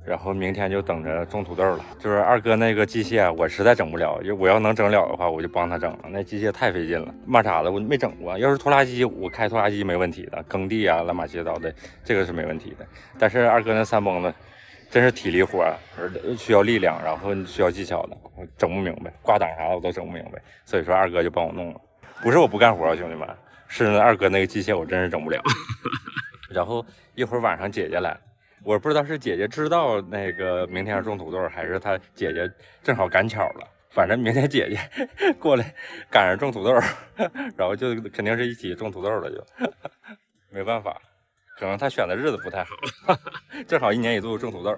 然后明天就等着种土豆了。就是二哥那个机械，我实在整不了，我要能整了的话，我就帮他整了。那机械太费劲了，马扎子我没整过。要是拖拉机，我开拖拉机没问题的，耕地啊、乱七八糟的，这个是没问题的。但是二哥那三蹦子，真是体力活，需要力量，然后需要技巧的，我整不明白，挂档啥的我都整不明白。所以说二哥就帮我弄了，不是我不干活，兄弟们，是那二哥那个机械我真是整不了。然后一会儿晚上姐姐来，我不知道是姐姐知道那个明天要种土豆，还是她姐姐正好赶巧了。反正明天姐姐过来赶上种土豆，然后就肯定是一起种土豆了，就没办法，可能她选的日子不太好，正好1年1度种土豆。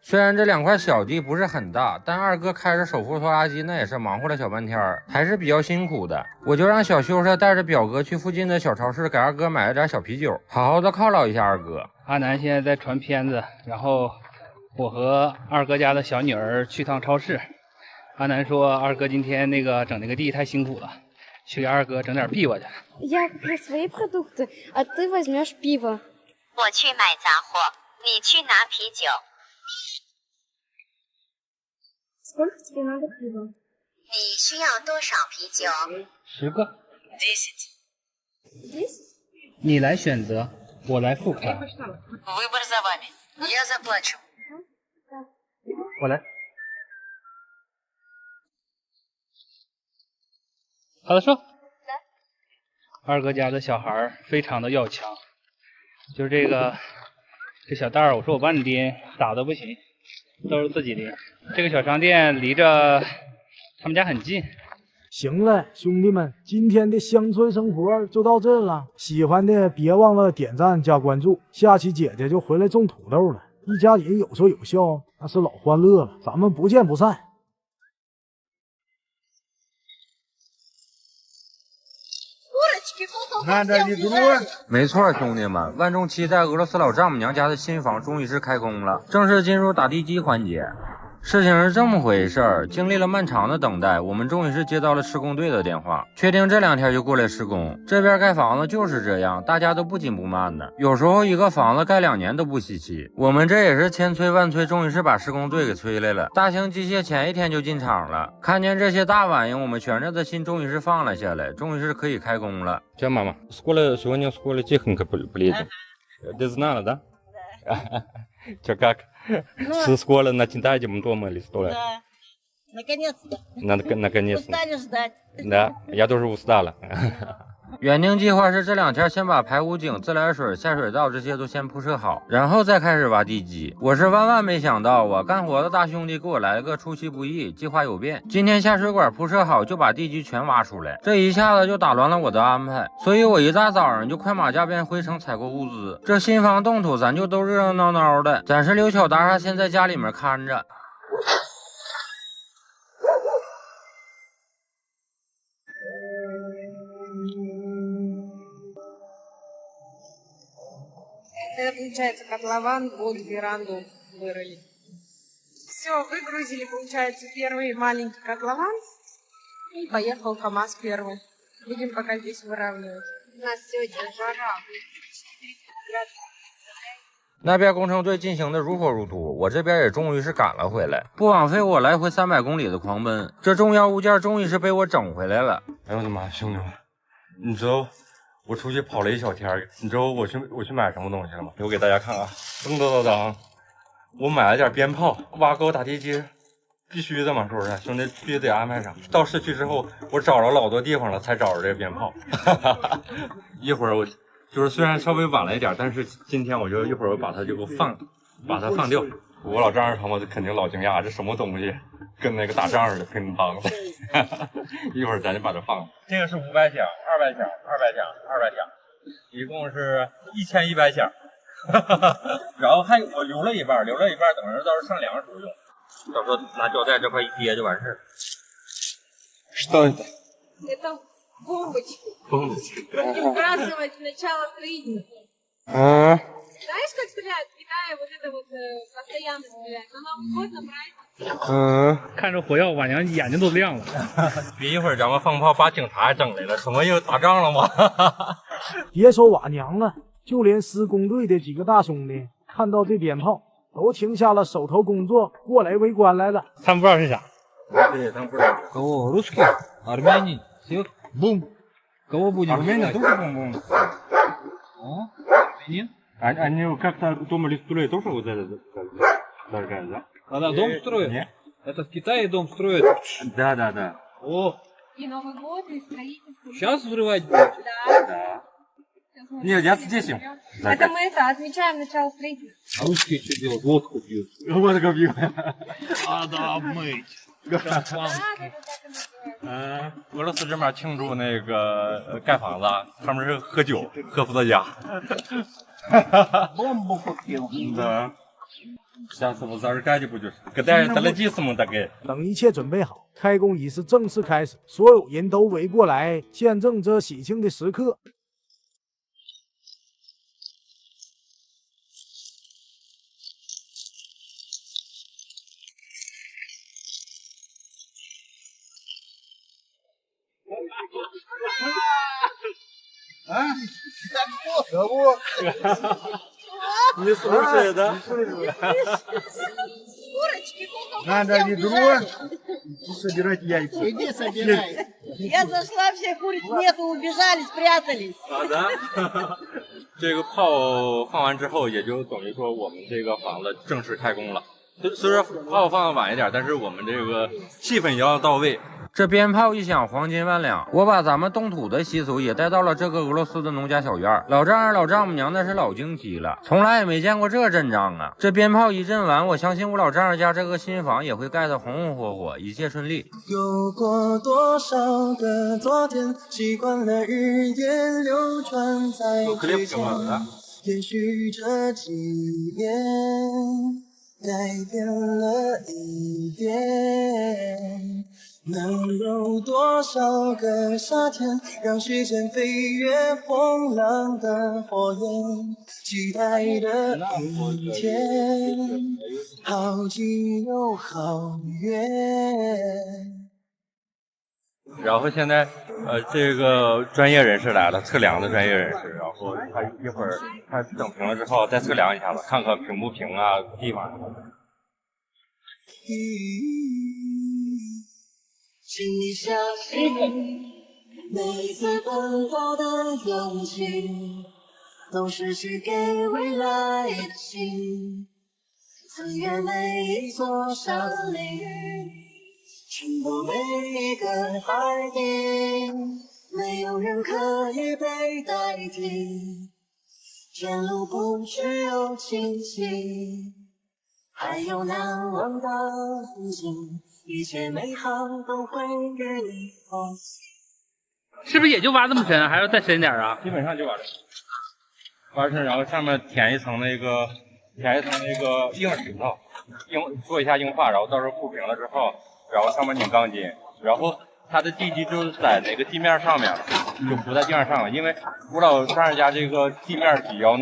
虽然这2块小地不是很大，但二哥开着手扶拖拉机那也是忙活了小半天，还是比较辛苦的。我就让小秀才带着表哥去附近的小超市给二哥买了点小啤酒，好好的犒劳一下二哥。阿南现在在传片子，然后我和二哥家的小女儿去趟超市。阿南说二哥今天整那个地太辛苦了，去给二哥整点пиво去。Я куплю свои продукты, а ты возьмешь пиво. 我去买杂货，你去拿啤酒。Сколько тебе надо пива? 你需要多少啤酒？10个。10? 你来选择，我来付款。Выбор за вами. Я заплачу. 我来。好了，说。二哥家的小孩非常的要强，就是这小袋儿，我说我帮你拎，打都不行，都是自己拎。这个小商店离着他们家很近。行了，兄弟们，今天的乡村生活就到这了。喜欢的别忘了点赞加关注，下期姐姐就回来种土豆了，一家人有说有笑，那是老欢乐了。咱们不见不散。没错，兄弟们，万众期待俄罗斯老丈母娘家的新房终于是开工了，正式进入打地基环节。事情是这么回事儿，经历了漫长的等待，我们终于是接到了施工队的电话，确定这2天就过来施工。这边盖房子就是这样，大家都不紧不慢的，有时候一个房子盖2年都不稀奇。我们这也是千催万催，终于是把施工队给催来了。大型机械前1天就进场了，看见这些大玩意，我们悬着的心终于是放了下来，终于是可以开工了。这样，мама, сегодня в школе техника полезет. Ты знала, да? Чё как? Со школы начинаем дома или что? Да. Наконец-то. Наконец-то. Устали ждать. Да, я тоже устала. 原定计划是这2天先把排污井、自来水、下水道这些都先铺设好，然后再开始挖地基。我是万万没想到啊，干活的大兄弟给我来了个出其不意，计划有变。今天下水管铺设好，就把地基全挖出来，这一下子就打乱了我的安排，所以我一大早上就快马加鞭回城采购物资。这新房动土咱就都热热闹闹的，暂时留小达先在家里面看着。Это получается котлован под веранду вырыли. Все, выгрузили, получается, первый маленький котлован. И поехал КамАЗ первый. Будем пока здесь выравнивать. У нас сегодня жара. 那边工程队进行的如火如荼，我这边也终于是赶了回来，不枉费我来回300公里的狂奔。这重要物件终于是被我整回来了。哎呦我的妈，兄弟们，你知道我出去跑了1小天，你知道我去买什么东西了吗？我给大家看啊，噔噔噔噔，我买了点鞭炮，挖沟打地基，必须的嘛，是不是？兄弟必须得安排上。到市区之后，我找着老多地方了，才找着这个鞭炮。一会儿我就是虽然稍微晚了一点，但是今天我就一会儿我把它就给我把它放掉。我老丈人他们肯定老惊讶，这什么东西，跟那个打仗似的，乒乓的。一会儿咱就把它放。这个是500响、200响、200响、200响，一共是1100响。然后我留了一半，等着到时候上粮时候用。到时候拿胶带这块一贴就完事儿。Что это? Это бомбочки. Бомбочки. Праздновать начало строительства. Знаешь, как стреляют? В Китае вот это вот постоянно стреляют. На Новый год, на праздник. 看着火药，晚娘眼睛都亮了。别一会儿咱们放炮，把警察整来了，什么又打仗了吗？别说瓦娘了，就连施工队的几个大兄弟看到这鞭炮，都停下了手头工作，过来围观来了。他们不知道是啥。对，他们不知道。Кого? Русские? Армяне? Всех? Бум. Кого будем? Армения тоже бум-бум. Нет? Они как-то думали, строить тоже вот это зажигают, да? Когда дом строят? Нет. Это в Китае дом строят? Да. О, И Новый год, и строительство. сейчас взрывать будете? Да. Нет, я здесь им. Это мы отмечаем начало строительства. А русские что делают? Водку пьют. Водку пьют. Надо обмыть. 俄罗斯这边庆祝那个盖房子，他们是喝酒，喝伏特加。Бомбу купил. Да. Сейчас вот зажигать будешь. Когда это логистику таки. 等一切准备好，开工仪式正式开始，所有人都围过来，见证这喜庆的时刻。А? Кого? Не слушай, да? Надо ведро и собирать яйца. Иди собирай. Я зашла, всех куриц нету, убежали, спрятались. 好的。这个炮放完之后，也就等于说我们这个房子正式开工了。虽然炮放的晚一点，但是我们这个气氛也要到位。这鞭炮一响，黄金万两。我把咱们动土的习俗也带到了这个俄罗斯的农家小院。老丈人、老丈母娘那是老惊奇了，从来也没见过这阵仗啊！这鞭炮一阵完，我相信我老丈人家这个新房也会盖得红红火火，一切顺利。有过多少个昨天，习惯了日夜流转在指尖。也许这几年改变了一点。能有多少个夏天，让时间飞越风浪的火焰，期待的一天，好近又好远。然后现在这个专业人士来了，测量的专业人士，然后他一会儿他整平了之后再测量一下子，看看平不平啊，地方什么的。请你相信，每一次奔跑的勇气，都是写给未来的信。穿越每一座山岭，冲破每一个海底，没有人可以也被代替。前路不只有荆棘，还有难忘的风景，一切美好都会给你欢喜。是不是也就挖这么深，还要再深点啊？基本上就挖这，挖深，然后上面填一层那个硬石头，做一下硬化，然后到时候铺平了之后，然后上面拧钢筋，然后它的地基就是在那个地面上面了，就浮在地面上了。因为我老丈人家这个地面比较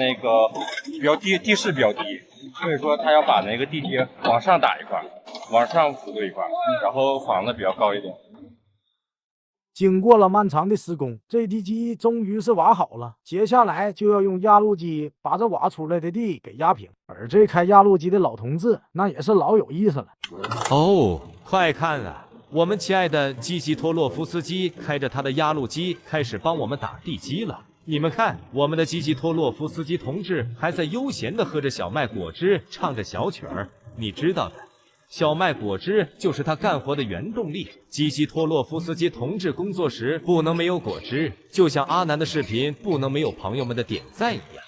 地势比较低，所以说他要把那个地基往上打一块，往上浮对一块，然后房子比较高一点。经过了漫长的施工，这地基终于是挖好了。接下来就要用压路机把这挖出来的地给压平。而这开压路机的老同志，那也是老有意思了。哦，快看啊！我们亲爱的基基托洛夫斯基开着他的压路机，开始帮我们打地基了。你们看，我们的基基托洛夫斯基同志还在悠闲地喝着小麦果汁，唱着小曲儿。你知道的。小麦果汁就是他干活的原动力。基基托洛夫斯基同志工作时不能没有果汁，就像阿南的视频不能没有朋友们的点赞一样。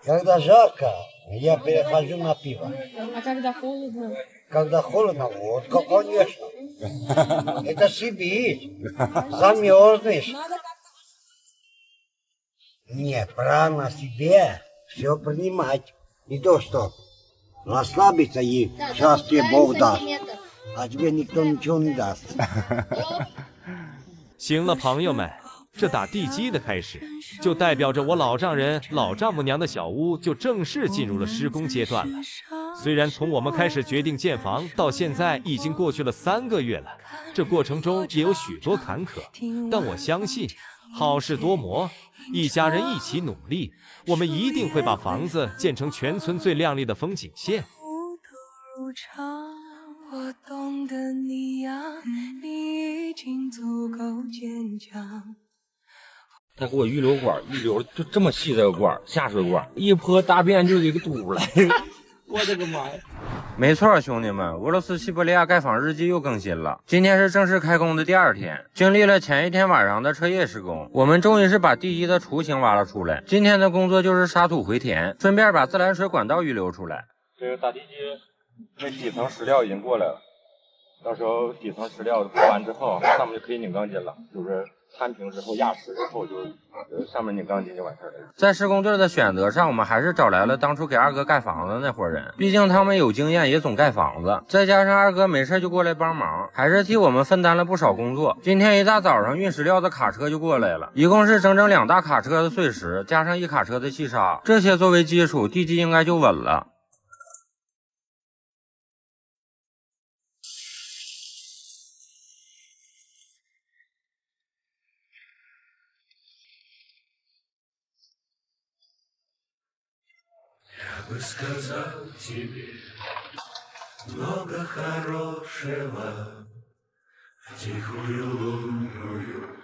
Когда жарко, я перехожу на пиво. А когда холодно? Когда холодно, водка, конечно. Это Сибирь. Замерзнешь. Нет, правильно себе все принимать. Не то что расслабиться и счастье Бог даст. А тебе никто ничего не даст. 行了，朋友们，这打地基的开始，就代表着我老丈人、老丈母娘的小屋就正式进入了施工阶段了。虽然从我们开始决定建房到现在已经过去了3个月了，这过程中也有许多坎坷，但我相信好事多磨，一家人一起努力，我们一定会把房子建成全村最亮丽的风景线。我懂得你呀，你已经足够坚强。他给我预留管，预留就这么细的管，下水管，一泼大便就一个肚来。我的个妈呀！没错，兄弟们，俄罗斯西伯利亚盖房日记又更新了。今天是正式开工的第2天，经历了前一天晚上的彻夜施工，我们终于是把地基的雏形挖了出来。今天的工作就是沙土回填，顺便把自来水管道预留出来。这个打地基，那底层石料已经过来了，到时候底层石料铺完之后，上面就可以拧钢筋了，就是摊平之后压实之后就上面拧钢筋就完事了。在施工队的选择上，我们还是找来了当初给二哥盖房子那伙人，毕竟他们有经验，也总盖房子。再加上二哥没事就过来帮忙，还是替我们分担了不少工作。今天一大早上运石料的卡车就过来了，一共是整整2大卡车的碎石，加上1卡车的细沙，这些作为基础，地基应该就稳了。Я бы сказал тебе много хорошего в тихую лунную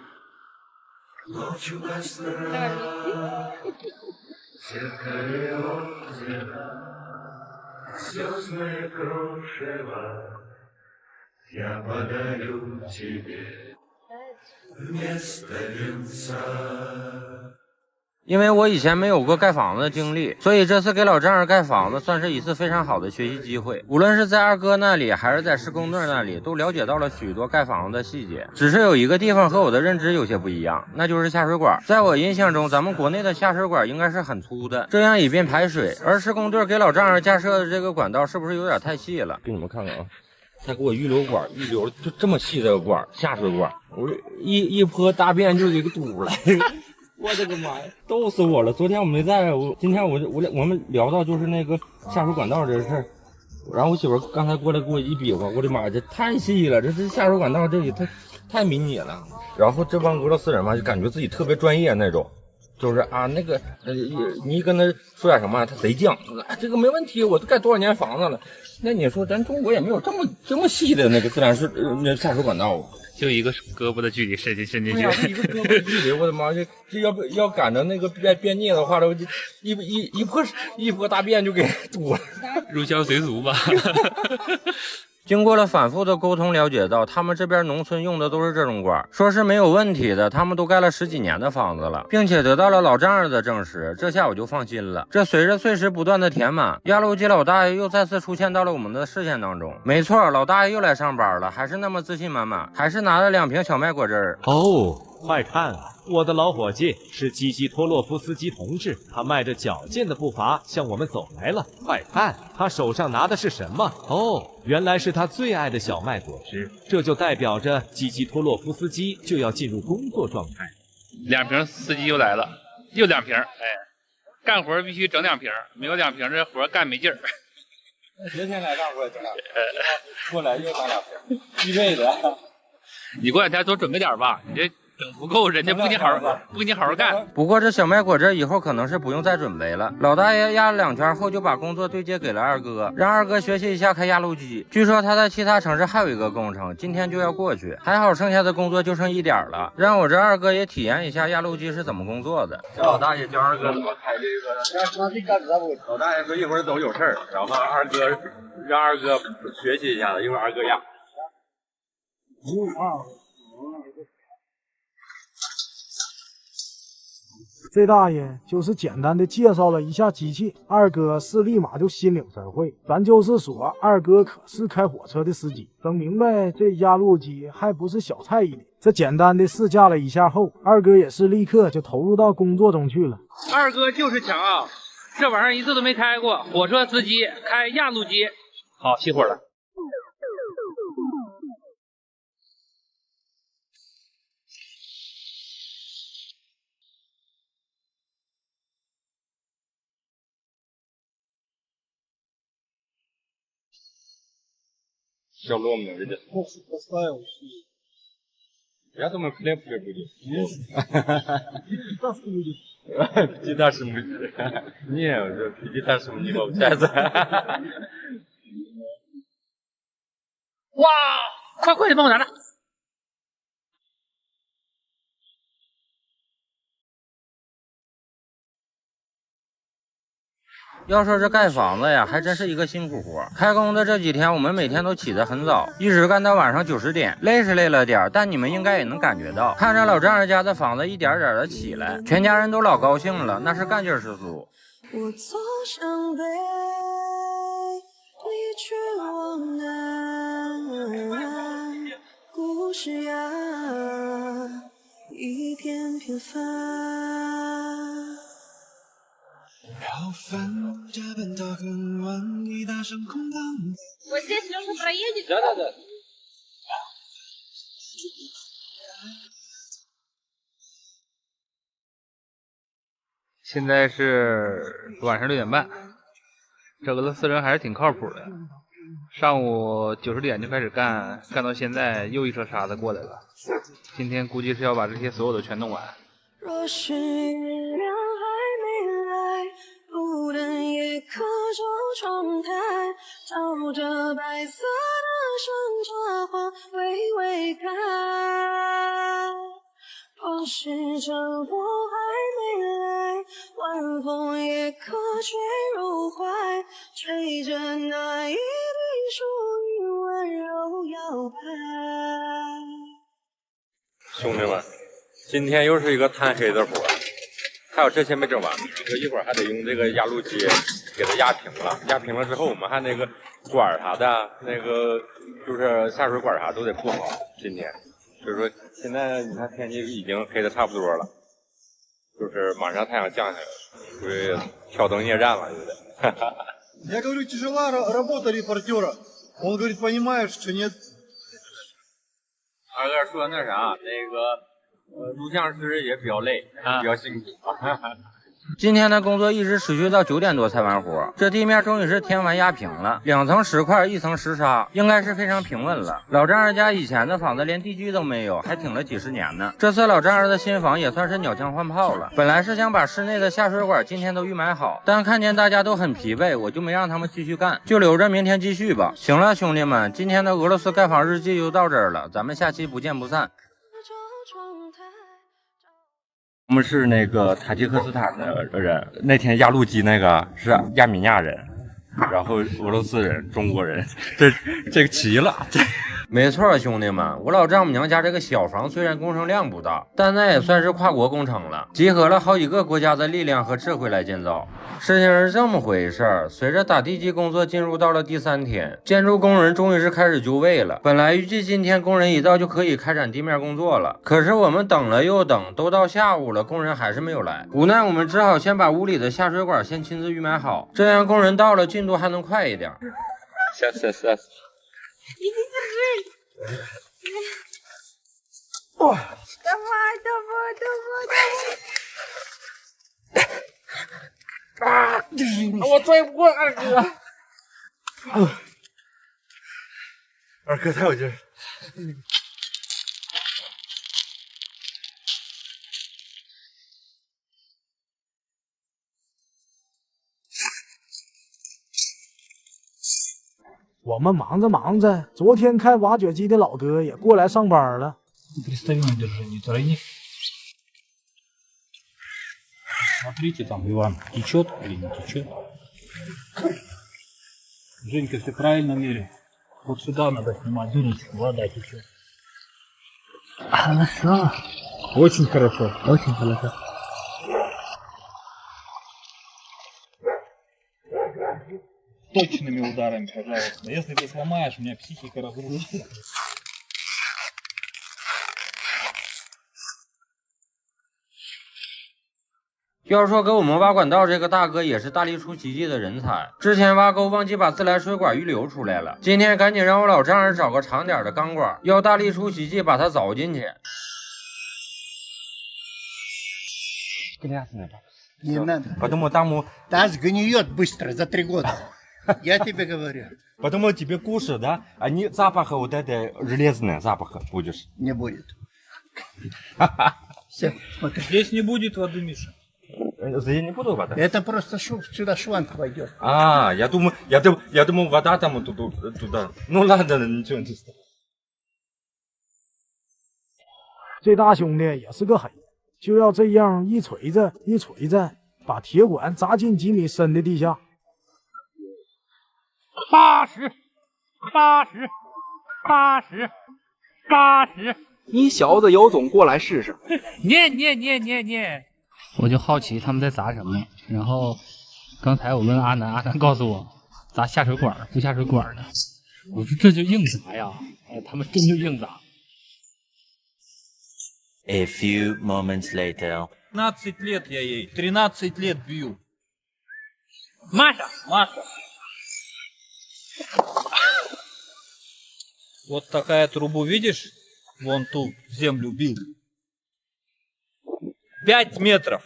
ночью костра, в зеркале озера, звездное кружево я подарю тебе вместо венца. 因为我以前没有过盖房子的经历，所以这次给老丈人盖房子算是一次非常好的学习机会。无论是在二哥那里，还是在施工队那里，都了解到了许多盖房子的细节。只是有一个地方和我的认知有些不一样，那就是下水管。在我印象中，咱们国内的下水管应该是很粗的，这样以便排水。而施工队给老丈人架设的这个管道是不是有点太细了？给你们看看啊，他给我预留管，预留就这么细的管，下水管，我一泼大便就一个肚来。我的个妈呀，逗死我了！昨天我没在，今天我们聊到就是那个下水管道这事儿，然后我媳妇刚才过来给我一比划，我的妈，这太细了，这下水管道这里太迷你了。然后这帮俄罗斯人嘛，就感觉自己特别专业那种，就是啊那个你跟他说点什么，他贼犟，这个没问题，我都盖多少年房子了。那你说咱中国也没有这么细的那个自来水那下水管道啊。就一个胳膊的距离伸进去，对呀，一个胳膊的距离，我的妈，这要赶着那个便溺的话，我就一泼大便就给堵了，入乡随俗吧。经过了反复的沟通，了解到他们这边农村用的都是这种管，说是没有问题的，他们都盖了10几年的房子了，并且得到了老丈人的证实，这下我就放心了。这随着碎石不断的填满，压路机老大爷又再次出现到了我们的视线当中。没错，老大爷又来上班了，还是那么自信满满，还是拿了2瓶小麦果汁儿。哦，快看啊！我的老伙计是基基托洛夫斯基同志，他迈着矫健的步伐向我们走来了。快看，他手上拿的是什么？哦，原来是他最爱的小麦果汁，这就代表着基基托洛夫斯基就要进入工作状态。2瓶，司机又来了，又2瓶，哎，干活必须整2瓶，没有2瓶这活干没劲儿。天天来干活整2瓶，过来又打2瓶，必备的。你过2天多准备点吧，你这整不够，人家不给你好好干。不过这小麦果汁以后可能是不用再准备了。老大爷压了2圈后，就把工作对接给了二哥，让二哥学习一下开压路机。据说他在其他城市还有一个工程，今天就要过去。还好剩下的工作就剩1点了，让我这二哥也体验一下压路机是怎么工作的。这老大爷教二哥怎么开这个。老大爷说一会儿走有事儿，然后二哥让二哥学习一下子，一会儿二哥压。这大爷就是简单的介绍了一下机器，二哥是立马就心领神会。咱就是说，二哥可是开火车的司机，整明白这压路机还不是小菜一碟。这简单的试驾了一下后，二哥也是立刻就投入到工作中去了。二哥就是强啊，这玩意儿一次都没开过，火车司机开压路机。好，熄火了。Все ломно, видишь? Я думаю, хлеб уже будет. Пятиэтажный будет. Не, уже пятиэтажным не получается. 哇，快点帮我拿着。要说这盖房子呀，还真是一个辛苦活。开工的这几天，我们每天都起得很早，一直干到晚上9、10点，累是累了点，但你们应该也能感觉到，看着老丈人家的房子一点点的起来，全家人都老高兴了，那是干劲十足。我总想被你去往南，故事呀，一片片翻。Вот здесь Лёша проедет? Да. 现在是晚上6点半，这俄罗斯人还是挺靠谱的。上午9、10点就开始干，干到现在又一车沙子过来了。今天估计是要把这些所有的全弄完。若是月亮还没来，路灯也可就窗台，照着白色的山茶花微微开。若是征服还没来，晚风也可吹入怀，吹着那一滴树影温柔摇摆。兄弟们，今天又是一个贪黑的活，还有这些没整完，一会儿还得用这个压路机给它压平了。压平了之后，我们还那个管啥的，那个就是下水管啥都得铺好。今天就是说，现在你看天气已经黑的差不多了，就是马上太阳降下来了，就是挑灯夜战了，有点。Я говорю, тяжела работа репортера. Он говорит, понимаешь, что нет. 二哥说那啥，那个录像师也比较累，比较辛苦。今天的工作一直持续到9点多才完活，这地面终于是填完压平了，2层石块，1层石沙，应该是非常平稳了。老丈人家以前的房子连地基都没有，还挺了几10年呢。这次老丈人的新房也算是鸟枪换炮了。本来是想把室内的下水管今天都预埋好，但看见大家都很疲惫，我就没让他们继续干，就留着明天继续吧。行了，兄弟们，今天的俄罗斯盖房日记就到这儿了，咱们下期不见不散。我们是那个塔吉克斯坦的人，那天压路机那个是亚美尼亚人，然后俄罗斯人、中国人，这个齐了。没错，兄弟们，我老丈母娘家这个小房虽然工程量不大，但那也算是跨国工程了，集合了好几个国家的力量和智慧来建造。事情是这么回事儿，随着打地基工作进入到了第3天，建筑工人终于是开始就位了。本来预计今天工人一到就可以开展地面工作了，可是我们等了又等，都到下午了，工人还是没有来。无奈我们只好先把屋里的下水管先亲自预埋好，这样工人到了进度还能快一点。下。Иди, держи. Давай. Держи. Вот твой арка. Арка, 太有劲儿。我们忙着忙着，昨天开挖掘机的老哥也过来上班了。Приставимо держи, не тройни. Смотрите, там Иван течет или не течет. Женька, все правильно меряй. Вот сюда надо снимать дырочку, вода течет. Хорошо. Очень хорошо. Очень хорошо. Точными ударами, пожалуйста. Если ты сломаешь, у меня психика разрушится.”要说给我们挖管道这个大哥也是大力出奇迹的人才，之前挖沟忘记把自来水管预留出来了，今天赶紧让我老丈人找个长点的钢管，要大力出奇迹把它凿进去。Не надо. Потому там... Да сгниет быстро, за 3 года. Я тебе говорю. Потому тебе кушать, да? Они запаха вот это железное, запаха будешь. Не будет. Все, смотри. Здесь не будет воды, Миша. Я не буду вода. Это просто сюда шланг пойдет. А, я думал, вода там туда. Ну ладно, ничего не стоит. 这大兄弟也是个狠人，就要这样一锤子一锤子，把铁管砸进几米深的地下。80，你小子有种过来试试。念。我就好奇他们在砸什么，然后刚才我问阿南，阿南告诉我砸下水管，不下水管的。我说这就硬砸呀，他们真就硬砸。A few moments later. 15 лет я ей, 13 лет бью. Маша. Вот такая трубу, видишь? Вон ту в землю бил. 5 метров.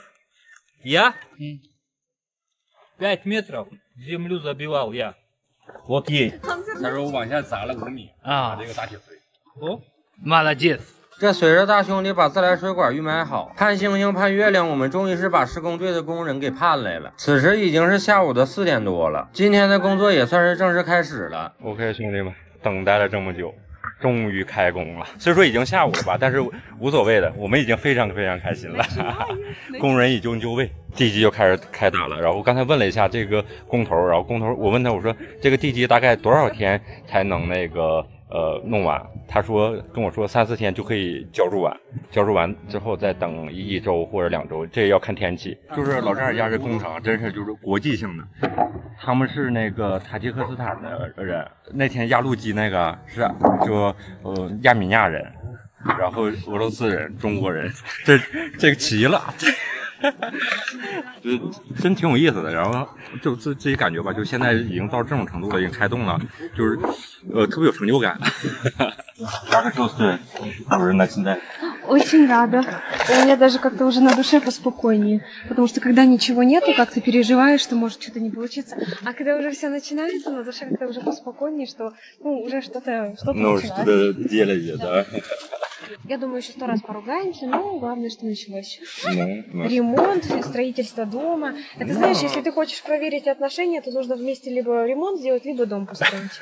Я? 5 метров в землю забивал я. Вот ей. 他说我往下砸了5米啊，这个大铁锤。哦，молодец。这随着大兄弟把自来水管预埋好，盼星星盼月亮，我们终于是把施工队的工人给盼来了。此时已经是下午的4点多了，今天的工作也算是正式开始了。OK， 兄弟们，等待了这么久，终于开工了。虽说已经下午了吧，但是无所谓的，我们已经非常开心了。工人已经就位，地基就开始开打了。然后刚才问了一下这个工头，然后工头我问他，我说这个地基大概多少天才能那个弄完？他跟我说3、4天就可以浇筑完，浇筑完之后再等1周或者2周，这也要看天气。就是老丈人家这工厂真是就是国际性的，他们是那个塔吉克斯坦的人，那天压路机那个是就亚美尼亚人，然后俄罗斯人、中国人，这个齐了。真挺有意思的，然后就自己感觉吧，就现在已经到这种程度了，已经开动了，就是特别有成就感。Очень рада. У меня даже как-то уже на душе поспокойнее. Потому что когда ничего нету, как-то переживаешь, что может что-то не получиться. А когда уже все начинается, на душе как-то уже поспокойнее, что уже что-то Ну, началось. что-то делали, да. Я думаю, еще 100 раз поругаемся, но главное, что началось. Ну. Ремонт, строительство дома. Это знаешь, если ты хочешь проверить отношения, то нужно вместе либо ремонт сделать, либо дом построить.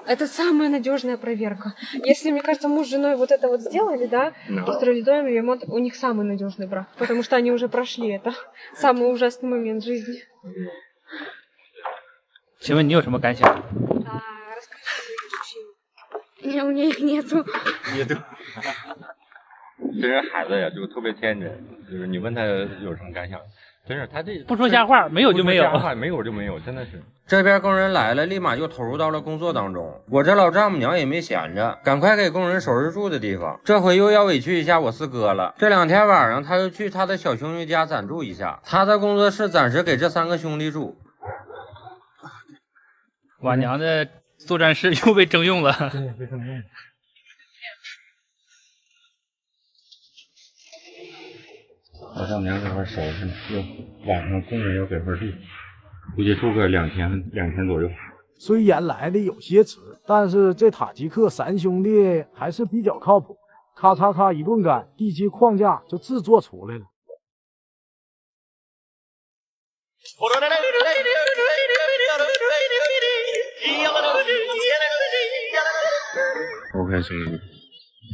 Это самая надежная проверка. Если, мне кажется, муж с женой вот это вот сделали, да, построили дом, ремонт, у них самый надежный брак, потому что они уже прошли это. Самый ужасный момент в жизни. 请问你有什么感想？ У меня их нету. 真是孩子呀，就特别天真。就是你问他有什么感想，真是他这不说瞎话，没有就没有，没有就没有，真的是。这边工人来了，立马就投入到了工作当中。我这老丈母娘也没闲着，赶快给工人收拾住的地方。这回又要委屈一下我四哥了。这2天晚上，他又去他的小兄弟家暂住一下。他的工作室暂时给这3个兄弟住。瓦娘的作战室又被征用了。对，被征用了。老丈母娘这块收拾呢，晚上工人要给块住，估计住个2天左右。虽然来的有些迟，但是这塔吉克3兄弟还是比较靠谱，咔嚓咔一顿干，地基框架就制作出来了。我看兄弟们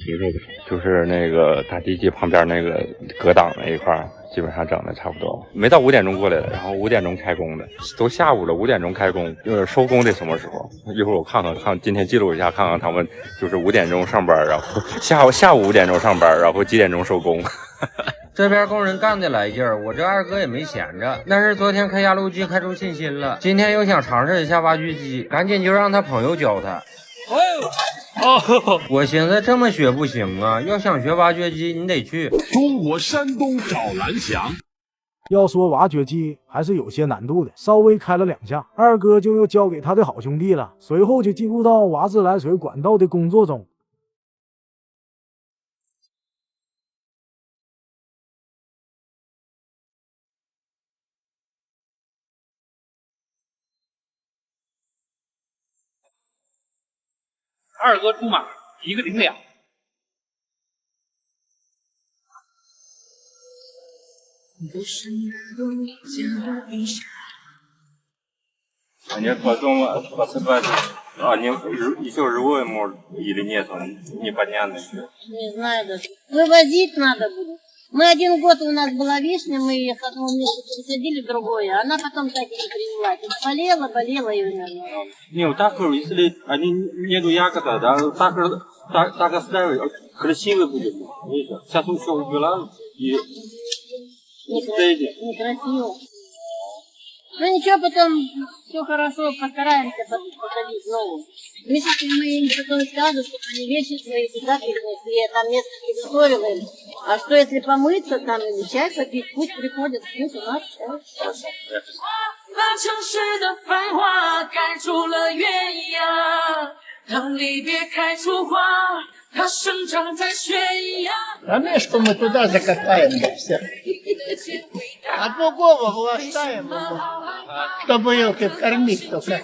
挺肉的，就是那个大地基旁边那个隔挡那一块，基本上整的差不多，没到5点钟过来的，然后5点钟开工的，都下午了，5点钟开工，收工得什么时候？一会儿我看今天记录一下，看看他们就是5点钟上班，然后下午5点钟上班，然后几点钟收工。这边工人干的来劲儿，我这二哥也没闲着。但是昨天开压路机开出信心了，今天又想尝试一下挖掘机，赶紧就让他朋友教他。我寻思这么学不行啊，要想学挖掘机，你得去中国山东找蓝翔。要说挖掘机还是有些难度的，稍微开了2下，二哥就又交给他的好兄弟了，随后就进入到挖自来水管道的工作中。二哥出马，一个顶俩。Они потом посыпать, они еще живое может или нет, непонятно еще. Не знаю даже. Вывозить надо будет. Мы 1 год у нас была вишня, мы ее с одного места пересадили в другое, она потом так и не привелась. Болела и умерла. Не, так, если они нету ягода, да, так оставить, красиво будет. Видите, сейчас все убирают и некрасиво. Ну ничего, потом все хорошо, постараемся посадить новую. Месяцы мы им потом скажут, чтобы они вещи свои сюда перенесли, я там место приготовила им. А что если помыться там или чай попить, пусть приходят, пусть у нас чай. 把城市的繁华盖住了鸳鸯，让离别开出花，它生长在悬崖。 А мешку мы туда закопаем, да, все. А другого оставим, чтобы елки кормить только.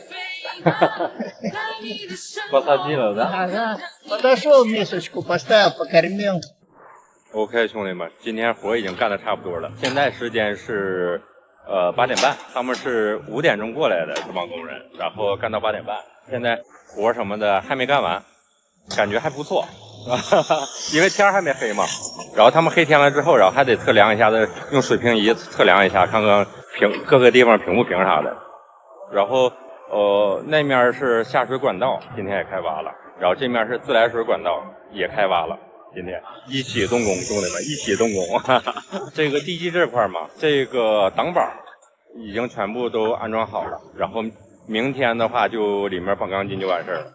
Посадила, да? Ага. Подошел, мисочку поставил, покормил. OK， 兄弟们，今天活已经干得差不多了，现在时间是8点半，他们是5点钟过来的这帮工人，然后干到8点半，现在活什么的还没干完，感觉还不错。因为天还没黑嘛，然后他们黑天了之后，然后还得测量一下子，用水平仪测量一下，看看各个地方平不平啥的。然后那面是下水管道，今天也开挖了，然后这面是自来水管道也开挖了，今天一起动工，兄弟们一起动工。这个地基这块嘛，这个挡板已经全部都安装好了，然后明天的话就里面绑钢筋就完事儿了。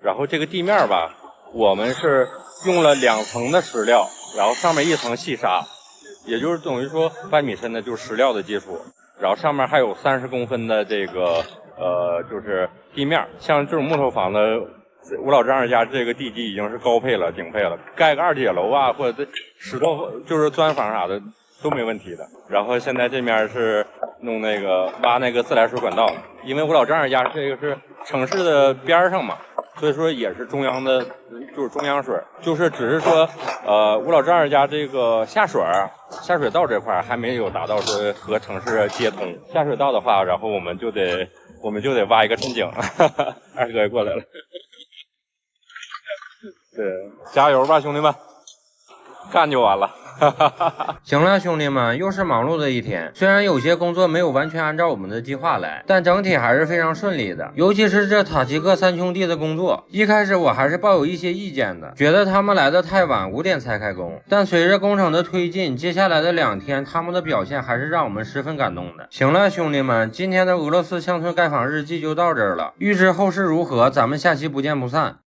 然后这个地面吧。 我们是用了2层的石料，然后上面1层细沙，也就是等于说8米深的就是石料的基础，然后上面还有30公分的这个就是地面。像这种木头房子，我老丈人家这个地基已经是高配了、顶配了，盖个2阶楼啊，或者石头就是砖房啥的都没问题的。然后现在这面是弄那个挖那个自来水管道，因为我老丈人家这个是城市的边上嘛。 所以说也是中央的，就是中央水，就是只是说，我老丈人家这个下水道这块还没有达到说和城市接通。下水道的话，然后我们就得挖一个深井。二哥也过来了，对，加油吧，兄弟们，干就完了。行了，兄弟们，又是忙碌的一天。虽然有些工作没有完全按照我们的计划来，但整体还是非常顺利的。尤其是这塔吉克三兄弟的工作，一开始我还是抱有一些意见的，觉得他们来的太晚，5点才开工。但随着工程的推进，接下来的2天，他们的表现还是让我们十分感动的。行了，兄弟们，今天的俄罗斯乡村盖房日记就到这儿了。预知后事如何，咱们下期不见不散。